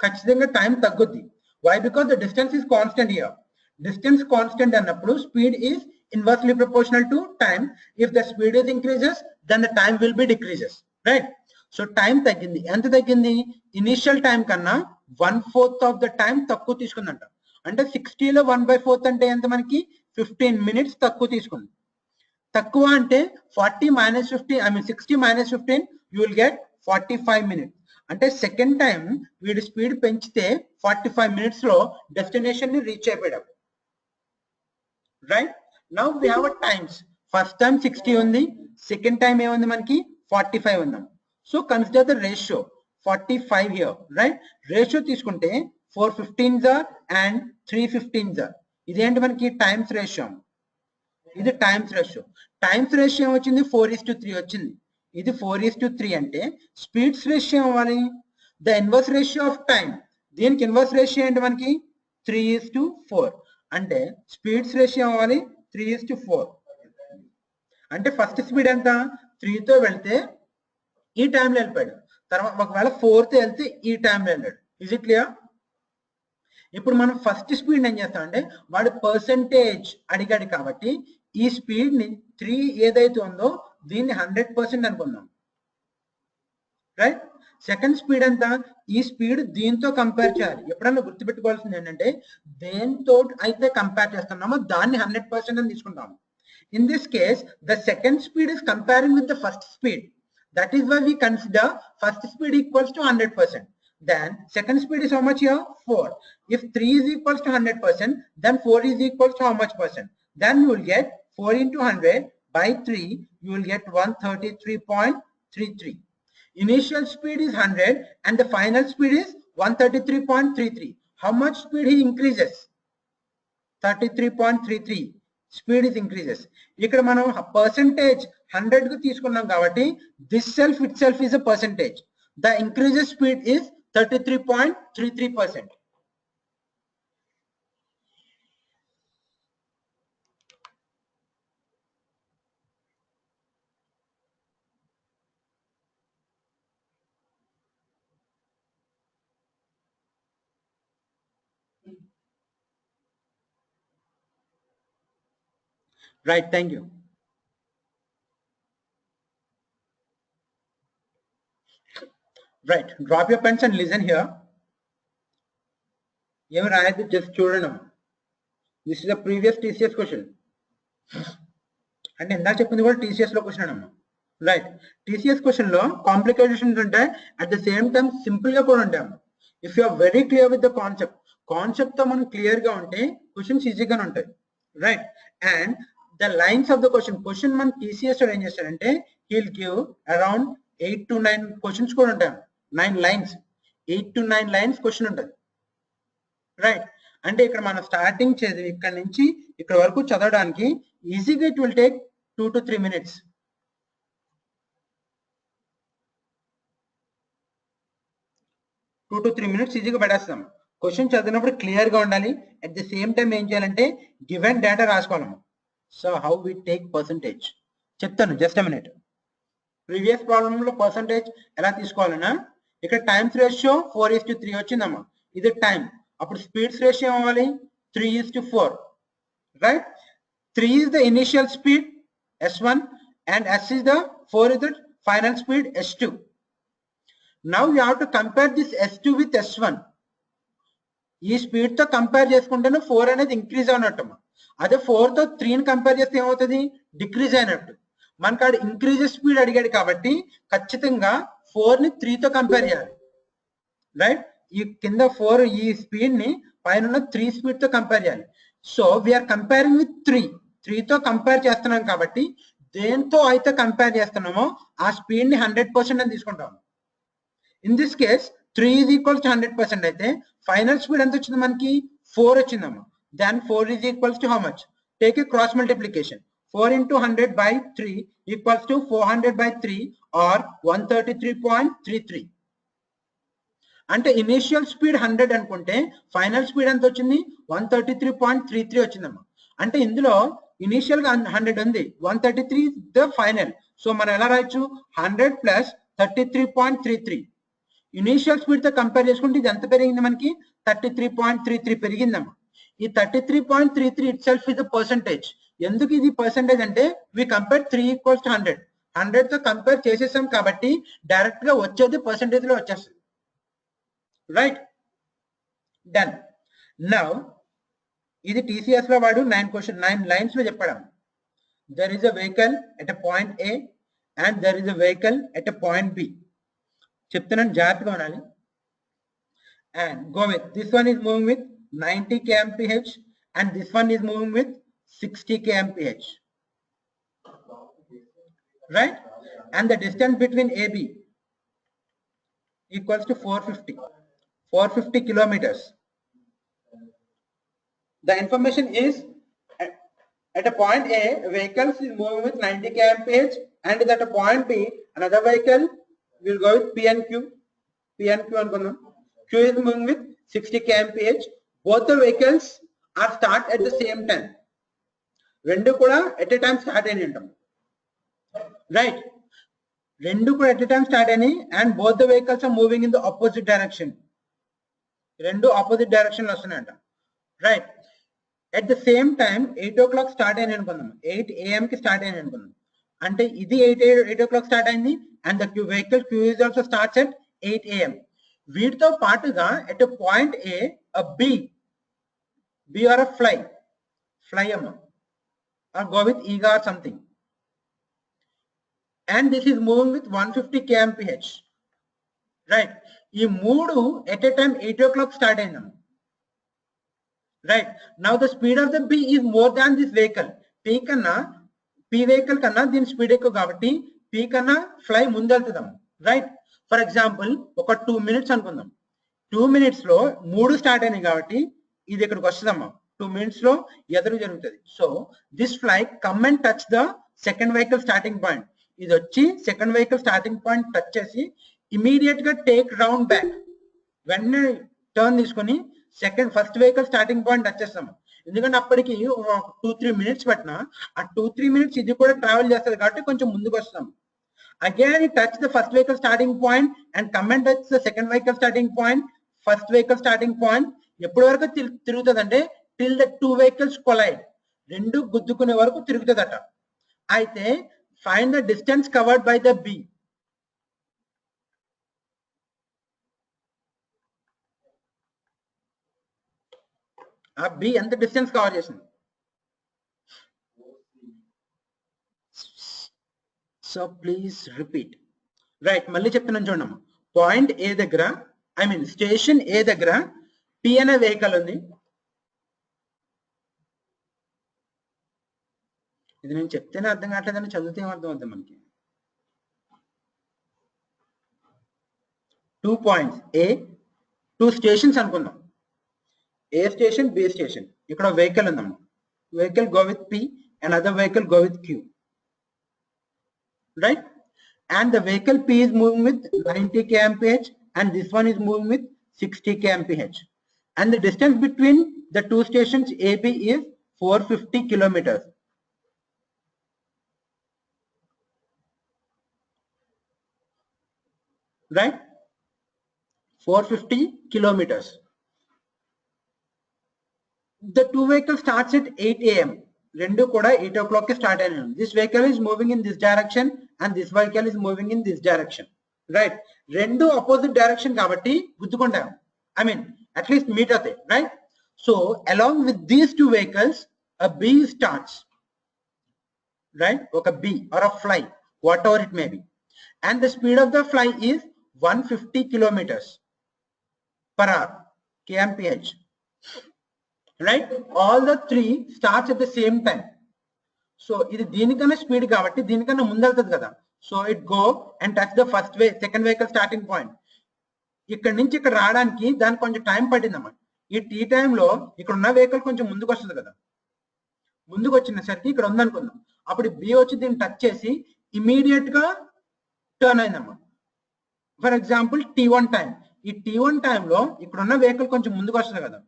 ఖచ్చితంగా టైం తగ్గుద్ది. Why? Because the distance is constant here. Distance constant అన్నప్పుడు speed is inversely proportional to time. If the speed is increases then the time will be decreases, right? So time తగ్గింది. ఎంత తగ్గింది? Initial time కన్నా 1/4 of the time తక్కువ తీసుకుందంట. అంటే 60లో 1/4 అంటే ఎంత? మనకి 15 minutes తక్కువ తీసుకుంది. తక్కువ అంటే 40 - 15, I mean 60 - 15 you will get 45 minutes. అంటే సెకండ్ టైం వీడి స్పీడ్ పెంచితే 45 minutes లో డెస్టినేషన్ ని రీచ్ అయిపోయాడు, right? Now we have times. First time 60 ఉంది, సెకండ్ టైం ఏముంది మనకి 45 ఉందాం. So consider the ratio 45 here, right? Ratio తీసుకుంటే 4 15s అండ్ 3 15s. ఇదేంటి మనకి టైమ్స్ రేషియో, ఇది టైమ్స్ రేషియో. టైమ్స్ రేషియో వచ్చింది 4:3 వచ్చింది. ఇది 4:3 అంటే స్పీడ్స్ రేషియో అవ్వాలి the inverse ratio of time. దీనికి ఇన్వర్స్ రేషియో ఏంటి మనకి 3:4. అంటే స్పీడ్స్ రేషియో అవ్వాలి 3:4. అంటే ఫస్ట్ స్పీడ్ ఎంత? 3తో వెళ్తే ఈ టైంలో వెళ్ళిపోయాడు, తర్వాత ఒకవేళ 4తో వెళ్తే ఈ టైంలో వెళ్ళాడు. Is it clear? ఇప్పుడు మనం ఫస్ట్ స్పీడ్ ఏం చేస్తామంటే వాడు పర్సెంటేజ్ అడిగాడు కాబట్టి ఈ స్పీడ్ ని 3 ఏదైతే ఉందో దీన్ని 100% అనుకుందాం, రైట్? సెకండ్ స్పీడ్ ఎంత? ఈ స్పీడ్ దీంతో కంపేర్ చేయాలి. ఎప్పుడన్నా గుర్తుపెట్టుకోవాల్సింది ఏంటంటే దేంతో అయితే కంపేర్ చేస్తున్నామో దాన్ని 100% అని తీసుకుంటాము. In this case the second speed is comparing with the first speed. That is why we consider first speed equals to 100%. Then second speed is how much here? 4. If 3 is equals to 100%, then 4 is equals to how much percent? Then you will get 4 into 100 by 3, you will get 133.33. Initial speed is 100 and the final speed is 133.33. How much speed he increases? 33.33 speed is increases. ఇక్కడ మనం percentage 100 కు తీసుకున్నాం కాబట్టి this self itself is a percentage. The increases speed is 33.33%. Right, thank you. Right, drop your pens and listen here. Even I had to just children. This is a previous TCS question. And in that TCS lo question anamma. Right, TCS question lo complications untai, at the same time simple ga kuda untai. If you are very clear with the concept tho man clear ga unte questions easy ga untai, right? And the lines of the question man TCS lo em chestarante he'll give around 8 to 9 questions kuda untai. 9 lines, 8 to 9 lines question ఉంటుంది, right? అంటే ఇక్కడ మనం starting చదివి ఇక్కడ నుంచి ఇక్కడ వరకు చదవడానికి ఈజీగా it will take 2 to 3 minutes. 2 to 3 minutes ఈజీగా పడేస్తాం. క్వశ్చన్ చదివినప్పుడు క్లియర్ గా ఉండాలి. అట్ ది సేమ్ టైం ఏం చేయాలంటే గివెన్ డేటా రాసుకోవాలి. So how we take percentage చెప్తాను, just a minute. Previous problem లో పర్సంటేజ్ ఎలా తీసుకోవాలన్నా ఇక్కడ టైమ్స్ రేషియో 4:3 వచ్చిందమ్మా, ఇది టైం. అప్పుడు స్పీడ్స్ రేషియో అవ్వాలి 3:4, right? 3 is the initial speed S1 and S is the 4 is the final speed S2. Now you have to compare this S2 with S1. ఈ speed తో compare చేసుకుంటేనే 4 అనేది increase అవునట్టు. అదే 4 తో 3 ని కంపేర్ చేస్తే ఏమవుతుంది, డిక్రీజ్ అయినట్టు. మనకు ఆడ ఇంక్రీజ్ స్పీడ్ అడిగాడు కాబట్టి ఖచ్చితంగా 4 ని 3 తో కంపేర్ చేయాలి, రైట్. ఈ కింద 4 ఈ స్పీడ్ ని పైన 3 స్పీడ్ తో కంపేర్ చేయాలి. సో వీఆర్ కంపేరింగ్ విత్ 3 తో కంపేర్ చేస్తున్నాం కాబట్టి దేంతో అయితే కంపేర్ చేస్తున్నామో ఆ స్పీడ్ ని 100% అని తీసుకుంటాం. In this case 3 is equals to 100% అయితే ఫైనల్ స్పీడ్ ఎంత వచ్చింది మనకి, 4 వచ్చిందమ్మా. Then 4 is equals to how much? Take a cross multiplication. 4 into 100 by 3 equals to 400 by 3 or 133.33. అంటే ఇనిషియల్ స్పీడ్ 100 అనుకుంటే ఫైనల్ స్పీడ్ ఎంత వచ్చింది, 133.33 వచ్చిందమ్మా. అంటే ఇందులో ఇనిషియల్ గా 100 ఉంది, 133 ద ఫైనల్. సో మనం ఎలా రాయొచ్చు, 100 ప్లస్ 33.33. ఇనిషియల్ స్పీడ్ తో కంపేర్ చేసుకుంటే ఇది ఎంత పెరిగింది మనకి, 33.33 పెరిగిందమ్మా. ఈ 33.33 it self is the percentage. ఎందుకు ఇది పర్సంటేజ్ అంటే వి కంపేర్ 3 ఈక్వల్స్ టు 100 తో కంపేర్ చేసేసాం కాబట్టి డైరెక్ట్ గా వచ్చేది పర్సంటేజ్ లో వచ్చేస్తుంది, రైట్. డన్. నౌ ఇది టీసీఎస్ లో వాడు 9 లైన్స్ లో చెప్పాడు. There is a vehicle at a point A and there is a vehicle at a point B. చెప్తున్నాను, జాగ్రత్తగా ఉండాలి. And go with this one is moving with 90 kmph and this one is moving with 60 kmph, right. And the distance between AB equals to 450 kilometers. The information is at a point A, vehicle is moving with 90 kmph and at a point B, another vehicle will go with P and Q అనుకుందాం. Q is moving with 60 kmph. Both the vehicles are start at the same time. రెండు కూడా at a time start అయిన ఉంటాం, right. రెండు కూడా at a time start అయినాయి and both the vehicles are moving in the opposite direction. రెండు opposite direction లో వస్తున్నాయంట, right. at the same time 8 o'clock start అయిన అనుకుందాం, 8 AM కి స్టార్ట్ అయిన అనుకుందాం. అంటే ఇది 8 o'clock స్టార్ట్ అయింది and the vehicle Q is also starts at 8 AM. వీటితో పాటుగా at a point A, a B or a fly అమ్మ, or go with eaga or something, and this is moving with 150 kmph, right. ఈ మూడు at a time 8 o'clock start అయిందమ్మ, right. Now the speed of the B is more than this vehicle. P vehicle కన్నా దీని స్పీడ్ ఎక్కువ కాబట్టి P కన్నా fly ముందెళ్తుందమ్మ, రైట్. ఫర్ ఎగ్జాంపుల్ ఒక 2 minutes అనుకుందాం. 2 minutes లో 3 స్టార్ట్ అయినాయి కాబట్టి ఇది ఇక్కడికి వస్తుందమ్మా. 2 minutes లో ఎదురు జరుగుతుంది. So this fly come and touch the second vehicle starting point. ఇది వచ్చి second vehicle starting point touch చేసి ఇమీడియట్ గా టేక్ రౌండ్ బ్యాక్, వెంటనే టర్న్ తీసుకొని first vehicle starting point touch చేస్తాము. ఎందుకంటే అప్పటికి 2-3 minutes పట్టినా ఆ 2-3 minutes ఇది కూడా ట్రావెల్ చేస్తుంది కాబట్టి కొంచెం ముందుకు వస్తాము. Again it touch the first vehicle starting point and come and touch the second vehicle starting point, first vehicle starting point. ఎప్పటి వరకు తిరుగుతుందంటే till the two vehicles collide, రెండు గుద్దుకునే వరకు తిరుగుతుందట. అయితే find the distance covered by the B. ఆ B ఎంత distance cover చేసింది? So please repeat, right. మళ్ళీ చెప్తున్నాను చూడమ్మా. పాయింట్ ఏ దగ్గర, ఐ మీన్ స్టేషన్ ఏ దగ్గర P అనే వెహికల్ ఉంది. ఇది నేను చెప్తేనే అర్థం కావట్లేదని చదివితే ఏమర్థం అవుతుంది మనకి. 2 points A, 2 stations అనుకుందాం. A station, B station. ఇక్కడ వెహికల్ ఉందమ్మా. Vehicle go with P and other vehicle go with Q, right. And the vehicle P is moving with 90 kmph and this one is moving with 60 kmph. And the distance between the two stations AB is 450 kilometers. Right? 450 kilometers. The two vehicles starts at 8 AM. రెండు కూడా 8 o'clock కి start అయినాయి. This vehicle is moving in this direction and this vehicle is moving in this direction. Right, రెండు opposite direction కాబట్టి గుద్దుకుంటాం, I mean at least meet అవుతాయి. Right, so along with these two vehicles a bee starts, right? Okay, bee or a fly, whatever it may be, and the speed of the fly is 150 kilometers per hour, kmph. Right, all the three starts at the same time. So ఇది దీనికన్నా speed కాబట్టి దీనికన్నా ముందెళ్తుంది కదా. So it go and touch the first second vehicle starting point. ఇక్కడ నుంచి ఇక్కడ రావడానికి దానికి కొంచెం టైం పట్టిందమ్మా. ఈ టీ టైంలో ఇక్కడ ఉన్న వెహికల్ కొంచెం ముందుకు వస్తుంది కదా. ముందుకు వచ్చినసరికి ఇక్కడ ఉందనుకుందాం, అప్పుడు బి వచ్చి దీన్ని టచ్ చేసి ఇమీడియట్ గా టర్న్ అయిందమ్మా. ఫర్ ఎగ్జాంపుల్ T1 టైం, ఈ T1 టైంలో ఇక్కడ ఉన్న వెహికల్ కొంచెం ముందుకు వస్తుంది కదా.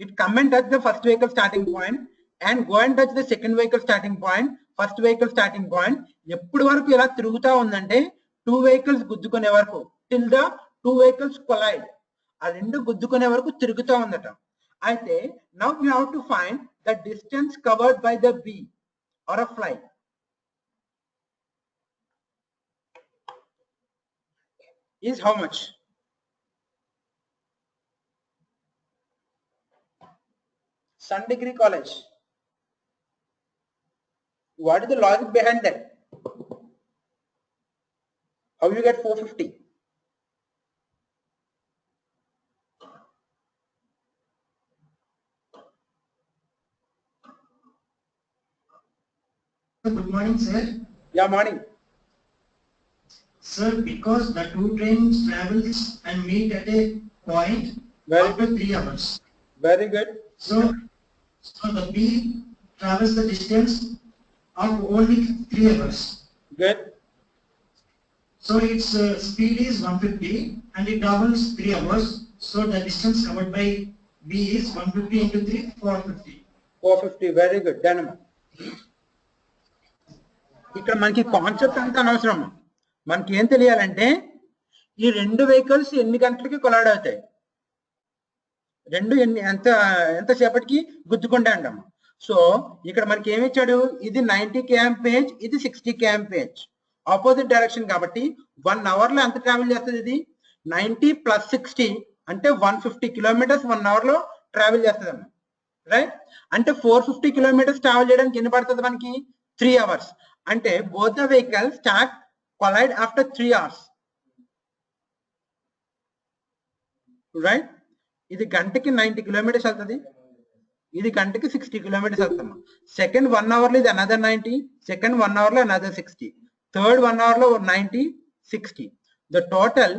It come and touch the first vehicle starting point and go and touch the second vehicle starting point, first vehicle starting point. ఎప్పటి వరకు ఇలా తిరుగుతా ఉందంటే టూ వెహికల్స్ గుద్దుకునే వరకు, till the two vehicles collide, ఆ రెండు గుద్దుకునే వరకు తిరుగుతూ ఉందట. అయితే now you have to find the distance covered by the bee or a fly. Is how much? Sun Degree College. What is the logic behind that? How you get 450?
Good morning, sir.
Yeah, morning.
Sir, because the two trains travels and meet at a point after 3 hours.
Very good.
So the B travels the distance of only 3 hours.
Good.
So its speed is 150 and it travels 3 hours. So the distance covered by B is 150 into 3, 450.
450. Very good. Done. ఇక్కడ మనకి concept అంతా అనవసరం. మనకి ఏం తెలియాలంటే ఈ రెండు vehicles ఎన్ని గంటలకి కొలాడ్ అవుతాయి, రెండు ఎంతసేపటికి గుద్దుకుంటా అంటాం. సో ఇక్కడ మనకి ఏమి ఇచ్చాడు, ఇది 90 kmph, ఇది 60 kmph, ఆపోజిట్ డైరెక్షన్ కాబట్టి 1 అవర్ లో ఎంత ట్రావెల్ చేస్తుంది? ఇది 90 + 60 అంటే 150 కిలోమీటర్స్ 1 అవర్ లో ట్రావెల్ చేస్తుంది అమ్మా. రైట్, అంటే 450 కిలోమీటర్స్ ట్రావెల్ చేయడానికి ఎన్ని పడుతుంది మనకి? 3 hours. అంటే both the vehicle start collide after 3 hours. Right, ఇది గంటకి 90 కిలోమీటర్స్ వెళ్తుంది, ఇది గంటకి 60 కిలోమీటర్స్ వెళ్తాము. సెకండ్ 1 అవర్ లో ఇది అనదర్ 90, సెకండ్ 1 అవర్ లో అనదర్ 60, థర్డ్ 1 అవర్ లో 90, 60. ద టోటల్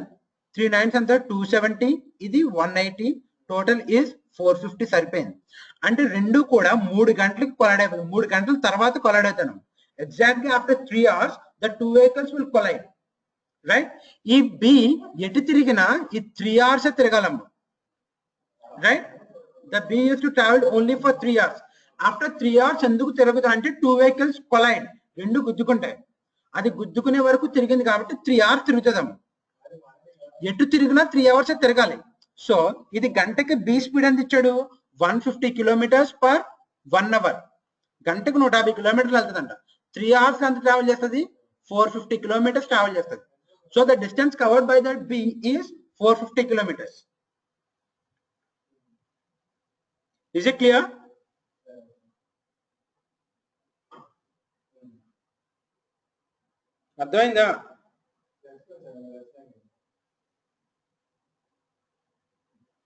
3 9s అంతా 270, ఇది 180, టోటల్ ఈజ్ 450. సరిపోయింది. అంటే రెండు కూడా 3 గంటలకి కొలైడ్ అయిపోయింది. 3 గంటల తర్వాత కొలైడ్ అవుతాను. Exactly after 3 hours the two vehicles will collide. Right, ఈ B ఎటు తిరిగినా ఈ 3 hours తిరగాలమ్మ. Right, the B used to travel only for 3 hours. After 3 hours ఎందుకు తిరుగుతా అంటే two vehicles collide, రెండు గుద్దుకుంటాయి. అది గుద్దుకునే వరకు తిరిగింది కాబట్టి 3 hours తిరుగుతుందమ్మ. ఎటు తిరిగినా 3 hours తిరగాలి. సో ఇది గంటకి B స్పీడ్ ఎంత ఇచ్చాడు? 150 కిలోమీటర్స్ పర్ 1 hour. గంటకు 150 కిలోమీటర్లు వెళ్తుందంట. 3 hours ఎంత ట్రావెల్ చేస్తుంది? 450 kilometers travel చేస్తుంది. So the distance covered by that B is 450 kilometers. Is it clear? అర్థమైందా?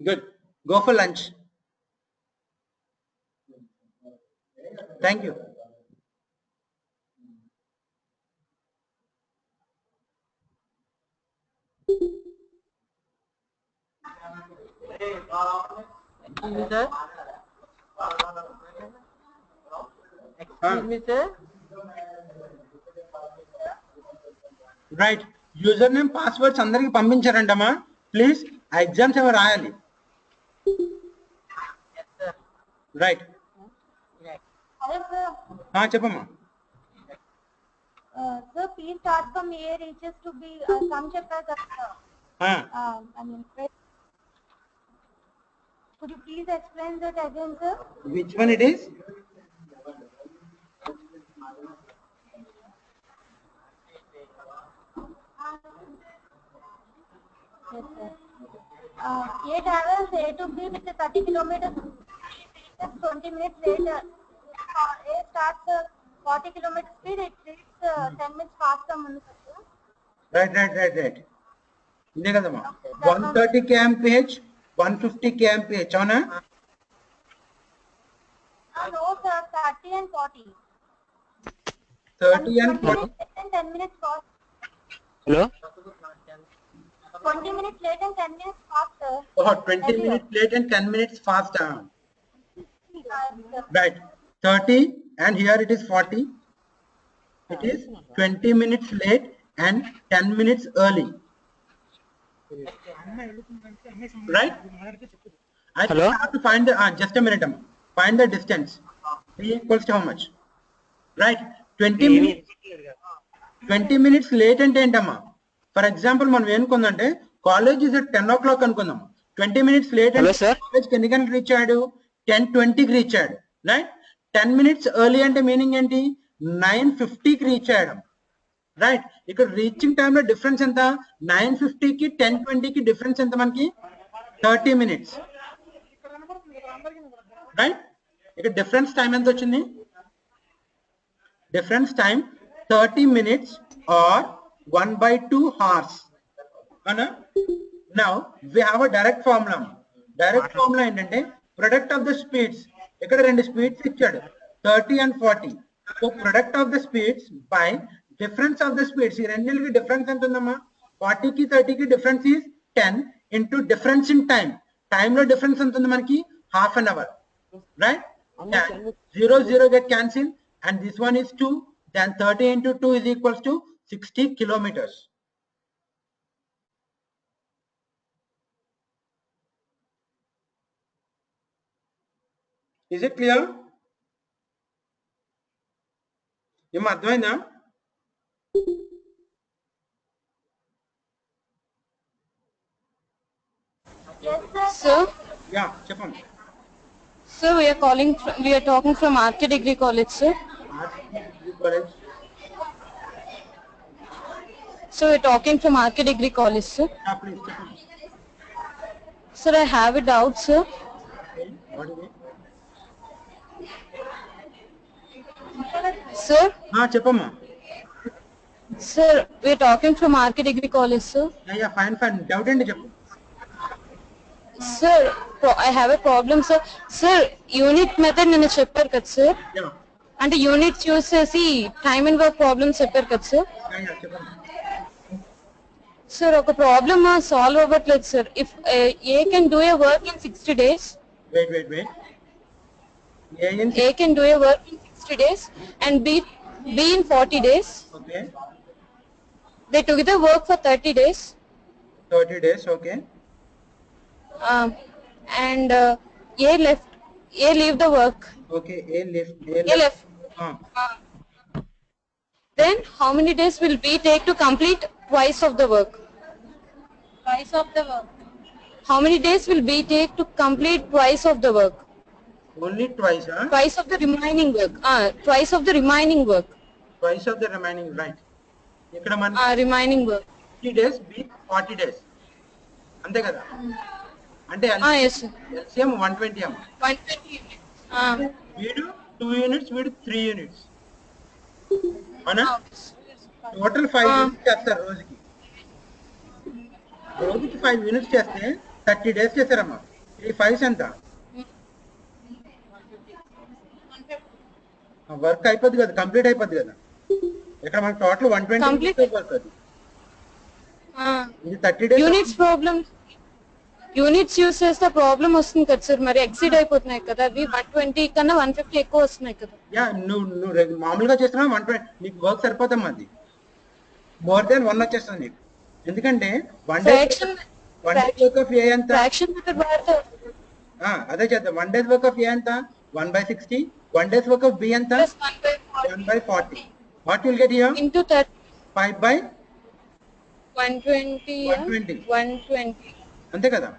Good. Go for lunch. Thank you.
Excuse me, sir.
Right, user name passwords అందరికి పంపించారంటమ్మా. Please ఆ exams ఏమో రాయాలి. Right, చెప్పమ్మా.
Sir, please start from A reaches to B. Some chapters I mean, could you please explain that again, sir?
Which one it is?
Yes, sir. A travels A to B with 30 kilometers, 20 minutes later. A starts 40 kilometers speed, it reaches 10 minutes faster.
Right. ఇదే కదమ్మా 130 kmph 150 kmph అవునా?
No, sir, 30 and 40.
30 and 40.
10 minutes faster.
Hello?
20 minutes late and 10 minutes faster.
Oh, 20 minutes late and 10 minutes faster. Right. 30 and here it is 40. It is 20 minutes late and 10 minutes early. Right? I
Hello?
have to find the just a minute. Find the distance. P equals to how much? Right? 20 minutes late అంటే ఏంటమ్మా? For example మనం ఏమనుకుందంటే college is 10 o'clock అనుకుందాం. 20 minutes late అంటే college ఎన్ని గంటలకు reach అయ్యాడు? 10:20కి reach అయ్యాడు. Right? 10 minutes early అంటే మీనింగ్ ఏంటి? 9:50కి రీచ్ అయ్యాడు. రైట్? ఇక్కడ రీచింగ్ టైమ్ లో డిఫరెన్స్ ఎంత? 9:50కి 10:20కి డిఫరెన్స్ ఎంత మనకి? 30 minutes. రైట్? ఇక్కడ డిఫరెన్స్ టైం ఎంత వచ్చింది? Difference time 30 minutes or 1/2 hours. Now we have a direct formula. Direct formula ఏంటంటే product of the speeds. ఇక్కడ రెండు స్పీడ్స్ ఇచ్చాడు 30 and 40. So product of the speeds by difference of the speeds. ఈ రెండింటికి difference ఎంత ఉందమ్మా? 40కి 30కి difference is 10 into difference in time. Time లో డిఫరెన్స్ ఎంత ఉంది మనకి? half an hour. Right? 0 get cancelled and this one is 2. Then 30 into 2 is equals to 60 kilometers. Is it clear? ఏం అర్థమైందా?
Yes, sir.
Sir,
Yeah, చెప్పండి.
sir, we are talking from RK Degree College, sir.
College.
So we're talking from RK Degree College, sir.
Yeah, please చెప్పండి.
Sir, I have a doubt, sir.
Okay, what is it?
Sir,
చెప్పమ్మా.
sir, we're talking from RK Degree College, sir.
Yeah, fine. Doubt ఏంటి చెప్పు.
Sir, I have a problem, sir. Sir, unit method నేను చెప్పారు కదా, sir.
Yeah,
అంటే unit చూస్ చేసి time and work problems చెప్పారు కదా, sir.
చెప్పమ్మా.
Sir, ఒక ప్రాబ్లమ్ సాల్వ్ అవ్వట్లేదు, sir. If A can do a work in 60 days,
Wait.
A can do a work in 60 days and B in 40 days.
Okay,
They together work for 30 days.
30 days, okay.
And A leave the work.
Okay, A
A left. Then how many days will B take to complete twice of the work? Twice of the work. How many days will B take to complete twice of the work?
Only twice, huh?
Twice of the remaining work. Twice of the remaining work.
Twice of the remaining, right. ఇక్కడ మన
Remaining work.
50 days, B 40 days. అంతే కదా? అంటే
Yes, sir.
LCM 120 అమ్మ.
120 units.
వీడు 2 units, వీడు 3 units. అవునా? Total 5 units చేస్తారు రోజుకి. రోజుకి 5 units చేస్తే 30 days చేస్తారమ్మా. ఈ 5 ఎంత? వర్క్ అయిపోద్ది కదా, కంప్లీట్ అయిపోద్ది కదా. ఇక్కడ మనకి టోటల్ 120 వర్క్ అది. ఇది 30 days.
యూనిట్స్ యూస్ చేస్తే ప్రాబ్లం వస్తుంది కదా సార్, మరి ఎక్సీడ్ అయిపోతున్నాయి కదా, అవి 120 కన్నా 150 ఎక్కువ వస్తున్నాయి కదా.
యా, నువ్వు మామూలుగా చేస్తున్నావు 120, నీకు వర్క్ సరిపోతాం. అది మోర్ దెన్ 1 వచ్చేస్తుంది నీకు. ఎందుకంటే 1 డే వర్క్ ఆఫ్ ఏ ఎంత?
ఫ్రాక్షన్ మెథడ్ వాడతారు.
అదే చేద్దాం. 1 days వర్క్ ఆఫ్ ఏ ఎంత? 1/60. 1 days వర్క్ ఆఫ్ బి ఎంత? 1/40. What will get here?
Into 30.
5/120.
120.
అంతే కదా?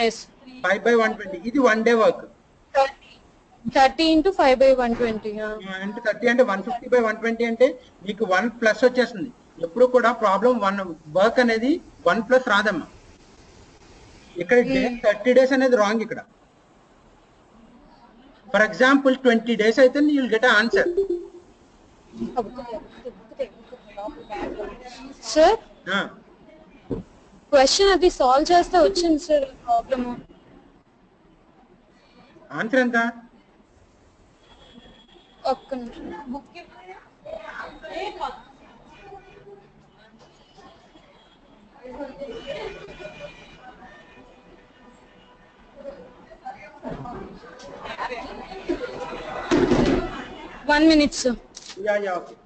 Yes.
5/120. ఇది 1 day వర్క్.
30. 30 into 5 by 120.
అంటే 30 అంటే 150 by 120 అంటే మీకు 1 ప్లస్ వచ్చేస్తుంది. ఎప్పుడు కూడా ప్రాబ్లం 1 వర్క్ అనేది 1 ప్లస్ రాదమ్మా. ఇక్కడ 30 డేస్ అనేది రాంగ్ ఇక్కడ. ఫర్ ఎగ్జాంపుల్ 20 డేస్ అయితే you will get answer.
Sir question అది సాల్వ్ చేస్తే వచ్చింది సార్ ప్రాబ్లమ్.
ఆన్సర్ ఎంత?
ఒక్క నిమిషం. 1 minute, sir.
Yeah, okay.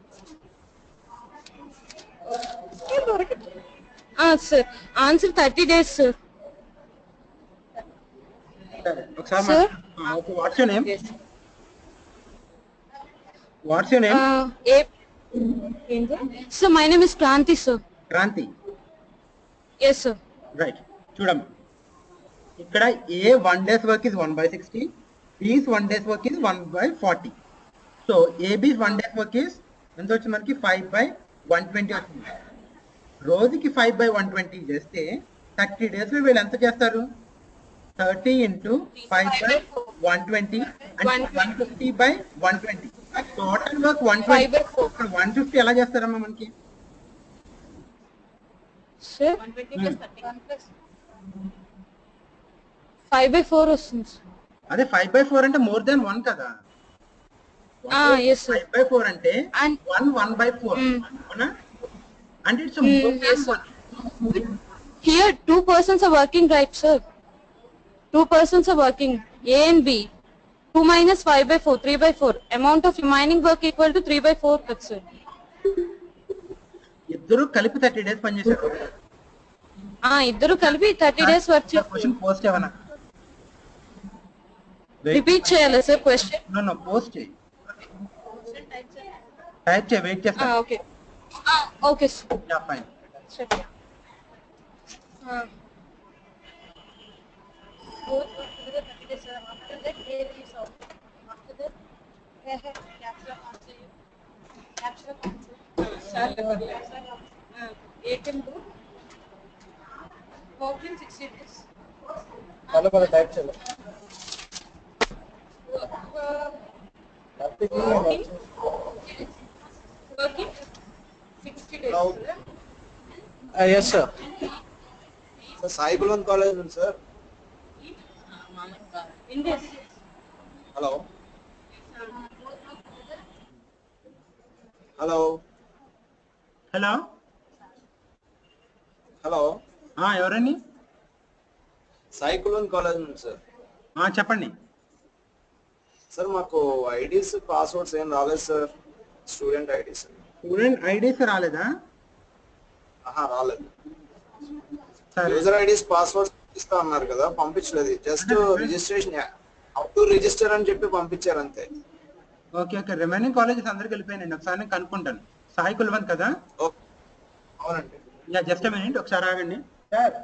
Sir. Answer 30 days, sir.
Sir? Okay, what's your name?
Yes.
What's your name?
Sir, my name is Kranti, sir.
Kranti.
Yes, sir.
Right. చూడమ్మా, ఇక్కడ A 1 days work is 1/60, B's 1 days work is 1/40. So AB's 1 days work is ఎంత వచ్చింది మనకి 5/120 వచ్చింది. రోజుకి 5/120 చేస్తే 30 days లో వీళ్ళు ఎంత చేస్తారు? 30 into 5/120 అంటే 150/120. Total work 120. ఇక్కడ 150 ఎలా చేస్తారమ్మా మనకి?
Sir, 5/4 వస్తుంది.
అదే 5/4 అంటే మోర్ దెన్ 1 కదా.
Yes, sir.
5/4 అంటే
And
1/4 అవునా? అంటే it's more than
yes, sir. Here 2 persons are working, right, sir? 2 persons are working, A and B. 2 minus 5/4, 3/4. Amount of remaining work equal to 3/4, that's it.
ఇద్దరు కలిపి 30 days పనిచేశారు.
ఇద్దరు కలిపి 30 days work చేస్తారు.
Question post ఏమన్నా
repeat చేయాలా sir question?
No post చేయి, type చేయి, వెయిట్ చేస్తా.
Okay okay sir.
Ya fine.
మన టైప్ చేయాలి. Yes sir. Sir Sai Kulwant college ఉంది సార్. హలో హలో
హలో
హలో
ఎవరండి?
సాయి కుల్వంత్ కాలేజ్ ఉంది సార్.
చెప్పండి
సార్ మాకు ఐడీస్ పాస్వర్డ్స్ ఏం రాలేదు sir. Student IDs.
Student IDs రాలేదా?
రాలేదు.
సరే,
యూజర్ ఐడీస్ పాస్వర్డ్స్ ఇస్తా అన్నారు కదా, పంపించలేదు. Just registration how to register అని చెప్పి పంపించారు అంతే.
Okay okay. రిమైనింగ్ కాలేజెస్ అందరికి వెళ్ళిపోయినాయండి. ఒకసారి నేను కనుక్కుంటాను. సాయి కుల్వంత్ కదా?
అవునండి.
యా జస్ట్ మినిట్, ఒకసారి ఆగండి సార్.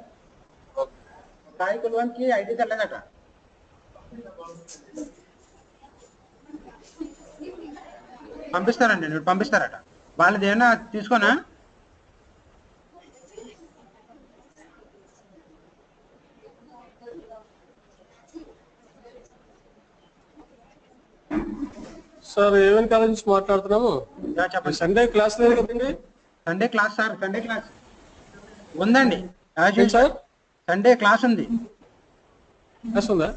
సాయి కుల్వంత్ కి ఐడీస్ వెళ్ళదట. పంపిస్తారండి, మీరు పంపిస్తారట. వాళ్ళది ఏమైనా తీసుకోనా?
సార్ ఏవెన్ కాలేజ్ నుంచి మాట్లాడుతున్నాము.
చెప్పండి.
సండే క్లాస్ లేదు కదండి?
Sunday class sir, Sunday class ఉందండి.
సార్
సండే క్లాస్ ఉంది.
క్లాస్ ఉందా?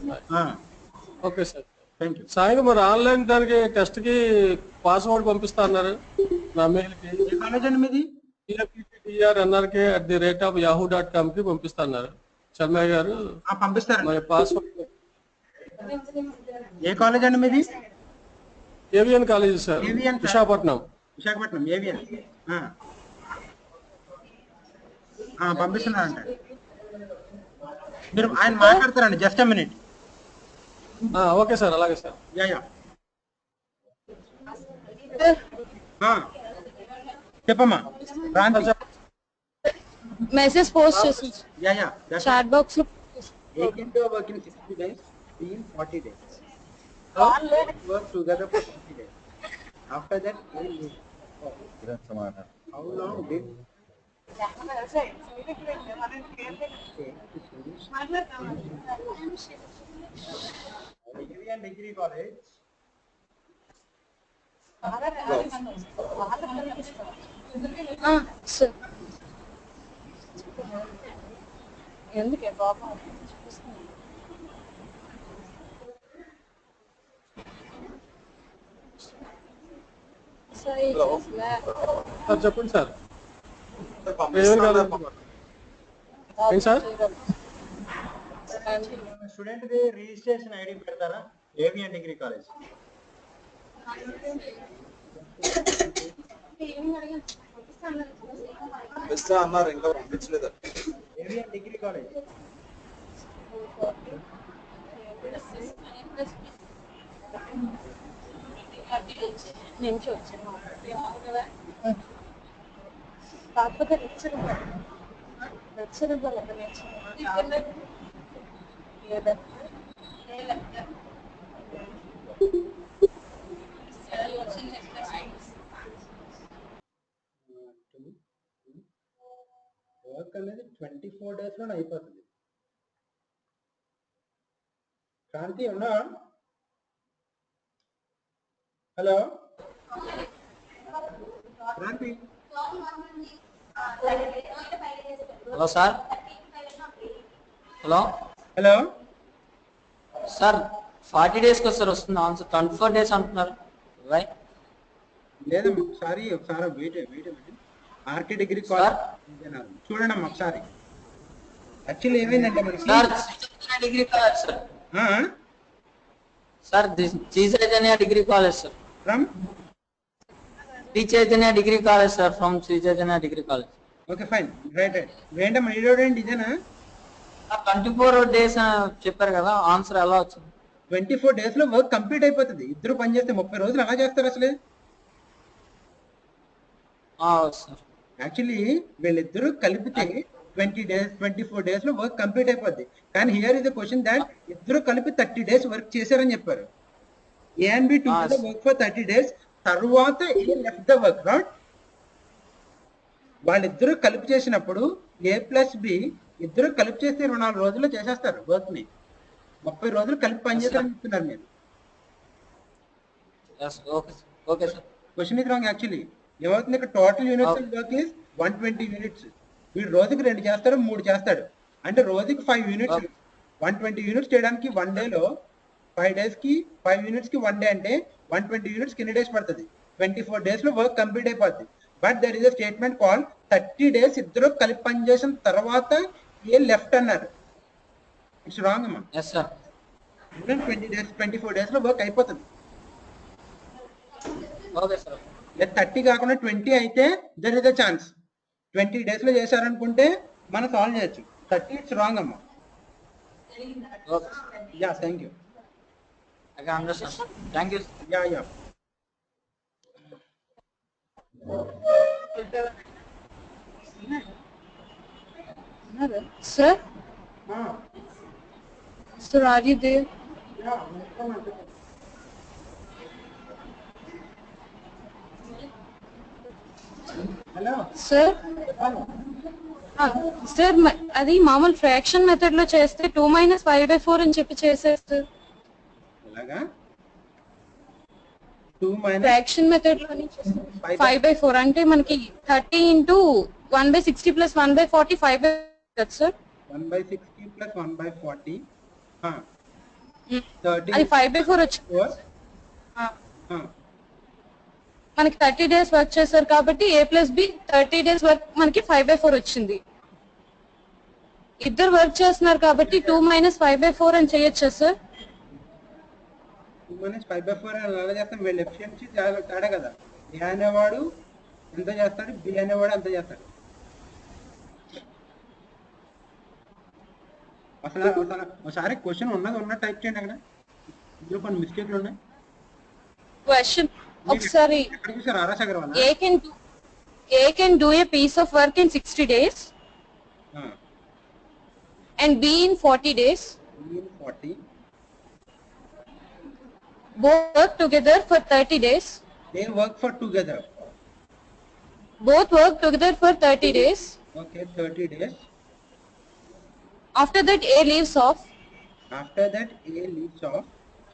Okay sir,
thank you.
సాయంత్రం మరి ఆన్లైన్ దానికి టెస్ట్ కి పాస్వర్డ్ పంపిస్తా అన్నారు నా మెయిల్ కి.
ఏ కాలేజ్ అండి మీది?
TRNRK@yahoo.com కి పంపిస్తా అన్నారు శర్మయ్య గారు.
పంపిస్తారు.
మరి పాస్వర్డ్
ఏ కాలేజ్ అండి మీది?
AVN college sir, Visakhapatnam.
Visakhapatnam AVN. పంపిస్తున్నారంట. మీరు ఆయన మాట్లాడతారండి. Just a minute.
Okay sir, అలాగే సార్.
యా చెప్పమ్మా.
మెసేజ్ పోస్ట్ చేసి
యా
చాట్ బాక్స్ లో
18 to work in 60 days, in 40 days. work together for 20 days. After that, A leaves. How long did take to finish degree and degree college?
Sir ఎందుకే పాపం
sir చెప్పండి sir
పంపిస్తా
ఏంటి sir
student the registration ID పెడతారా AVN degree college?
పంపిస్తా అన్నారు, ఇంకా పంపించలేదు.
ఏవిఎన్ డిగ్రీ కాలేజ్
నుంచి వచ్చాను కాకపోతే లెక్చర్ ఇవ్వాలి లేదా
వర్క్ అనేది 24 days లోనే అయిపోతుంది. క్రాంతి ఉన్నా? Hello Kranti.
Hello sir. Hello
hello
sir, 40 days కి సార్ వస్తుంది ఆన్సర్, 24 days అంటున్నారు. రై
లేదమ్మా ఒకసారి వెయిట్ ఆర్కే డిగ్రీ కాలేజ్ చూడండి అమ్మా ఒకసారి. యాక్చువల్లీ ఏమైందంటే మనకి
sir degree college sir. Sir Sri Chaitanya degree college sir.
From
Sri Chaitanya degree college sir, from Sri Chaitanya degree college.
Okay fine right ఏంటమ్మా ఏంటి ఇదేనా?
24 days చెప్పారు కదా, ఆన్సర్ ఎలా వచ్చింది?
24 days లో వర్క్ కంప్లీట్ అయిపోతుంది. ఇద్దరు పని చేస్తే 30 రోజులు ఎలా చేస్తారు అసలు?
సార్
యాక్చువల్లీ వీళ్ళిద్దరూ కలిపితే 24 days లో వర్క్ కంప్లీట్ అయిపోద్ది. కానీ here is the question that ఇద్దరు కలిపి 30 days వర్క్ చేశారని చెప్పారు. A and B together work for 30 days, తర్వాత A left the work not. వాళ్ళిద్దరూ కలిపి చేసినప్పుడు ఏ ప్లస్ బి ఇద్దరు కలిపి చేస్తే 24 రోజుల్లో చేసేస్తారు వర్క్ ని. 30 రోజులు కలిపి పనిచేస్తారని చెప్తున్నారు మీరు.
Okay sir.
Question is wrong actually. ఏమవుతుంది ఇక్కడ total units work is 120 units. వీడు రోజుకి 2 చేస్తాడు 3 చేస్తాడు అంటే రోజుకి 5 యూనిట్స్. 120 యూనిట్స్ చేయడానికి 1 డేలో 5 days కి 5 యూనిట్స్ కి 1 డే అంటే 120 యూనిట్స్ ఎన్ని డేస్ పడుతుంది? 24 days లో వర్క్ కంప్లీట్ అయిపోద్ది. But there is a statement call 30 days ఇద్దరు కలిపి పనిచేసిన తర్వాత ఏ లెఫ్ట్ అన్నారు. ఇట్స్ రాంగ్ అమ్మా. 24 days లో వర్క్ అయిపోతుంది.
Okay sir.
30 కాకుండా 20 అయితే there is a chance. 20 days లో చేశారనుకుంటే మనం సాల్వ్ చేయొచ్చు. 30 ఇట్స్ రాంగ్ అమ్మా. Yeah thank you.
Okay understand. Thank you.
Yeah
sir sir are you there?
Hello
sir sir అది మామూలు ఫ్రాక్షన్ మెథడ్ లో చేస్తే 2 - 5/4 అని చెప్పి చేసేస్తారు.
అలాగా 2 -
ఫ్రాక్షన్ మెథడ్ లో 5/4 అంటే మనకి 30 × 1/60 + 1/40 5 కదా సార్.
1/60 + 1/40
అది 5/4 వచ్చింది. మనకి 30 days వర్క్ చేశారు కాబట్టి A + B 30 days వర్క్ మనకి 5/4 వచ్చింది. ఇద్దరు వర్క్ చేస్తున్నారు కాబట్టి 2 - 5/4 అని చేయొచ్చా సార్?
2 - 5/4 అలా చేస్తాం. వీళ్ళ ఎఫిషియన్సీ తేడా కదా. ఏ అనేవాడు ఎంత చేస్తాడు, బి అనేవాడు ఎంత చేస్తాడు. అసలు ఒకసారి క్వశ్చన్ ఉన్న టైప్ చేయండి. అక్కడ ఇందులో కొన్ని మిస్టేక్లు ఉన్నాయి.
క్వశ్చన్ ఒకసారి
ఎక్కడ చూసారు? RS Agarwal.
A can do a piece of work in 60 days and B in 40 days.
B in 40
Both work together for 30 days.
They work for together.
Both work together for 30 days.
Okay, 30 days.
After that, A leaves off.
After that, A leaves off.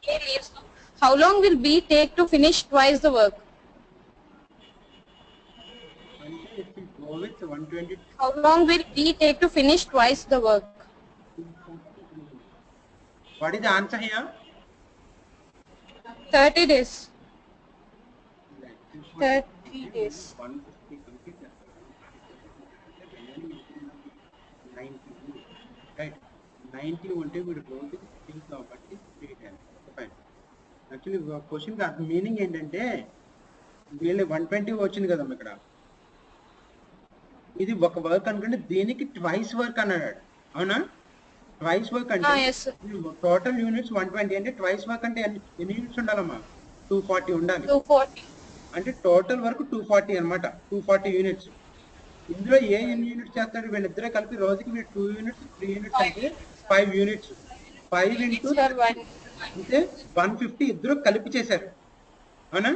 A leaves off. How long will B take to finish twice the work?
If we go with 120,
How long will B take to finish twice the work?
what is the answer here?
30 days. 30 days.
150 complete. 90. Right. 90 ఉంటే వీడు రోజు think కాబట్టి 3 times. Fine. Actually question meaning ఏంటంటే వీళ్ళు 120 వచ్చింది కదమ్మా ఇక్కడ. ఇది ఒక వర్క్ అనుకుంటే దీనికి ట్వైస్ వర్క్ అన్నాడు. అవునా? ట్వైస్ వర్క్ అంటే
yes, sir.
టోటల్ యూనిట్స్ 120 అంటే ట్వైస్ వర్క్ అంటే ఎన్ని యూనిట్స్ ఉండాలమ్మా? 240 ఉండాలి.
240.
అంటే టోటల్ వరకు 240 అన్నమాట. 240 యూనిట్స్. ఇందులో ఏ ఎన్ని యూనిట్స్ చేస్తాడు? వీళ్ళిద్దరే కలిపి రోజుకి వీళ్ళు 2 యూనిట్స్ 3 యూనిట్స్ అంటే 5 యూనిట్స్. 5 into
Sir, one.
అంటే 150 ఇద్దరు కలిపి చేశారు. అవునా?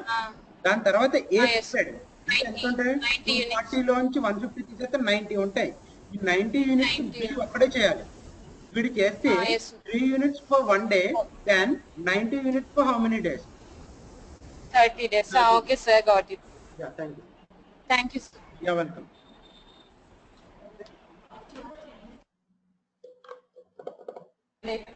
దాని తర్వాత ఏ
yes.
చెప్పాడు? ఎంత ఉంటాయి?
90 units.
240 లోంచి 150 తీసేస్తే 90 ఉంటాయి. ఈ 90 యూనిట్స్ వీడు ఒక్కడే చేయాలి. వీడు చేస్తే
yes.
3 units for 1 day then 90 units for how many days?
30 days. Okay, sir, got it.
Yeah thank you.
Thank you, sir.
Yeah welcome.
Later.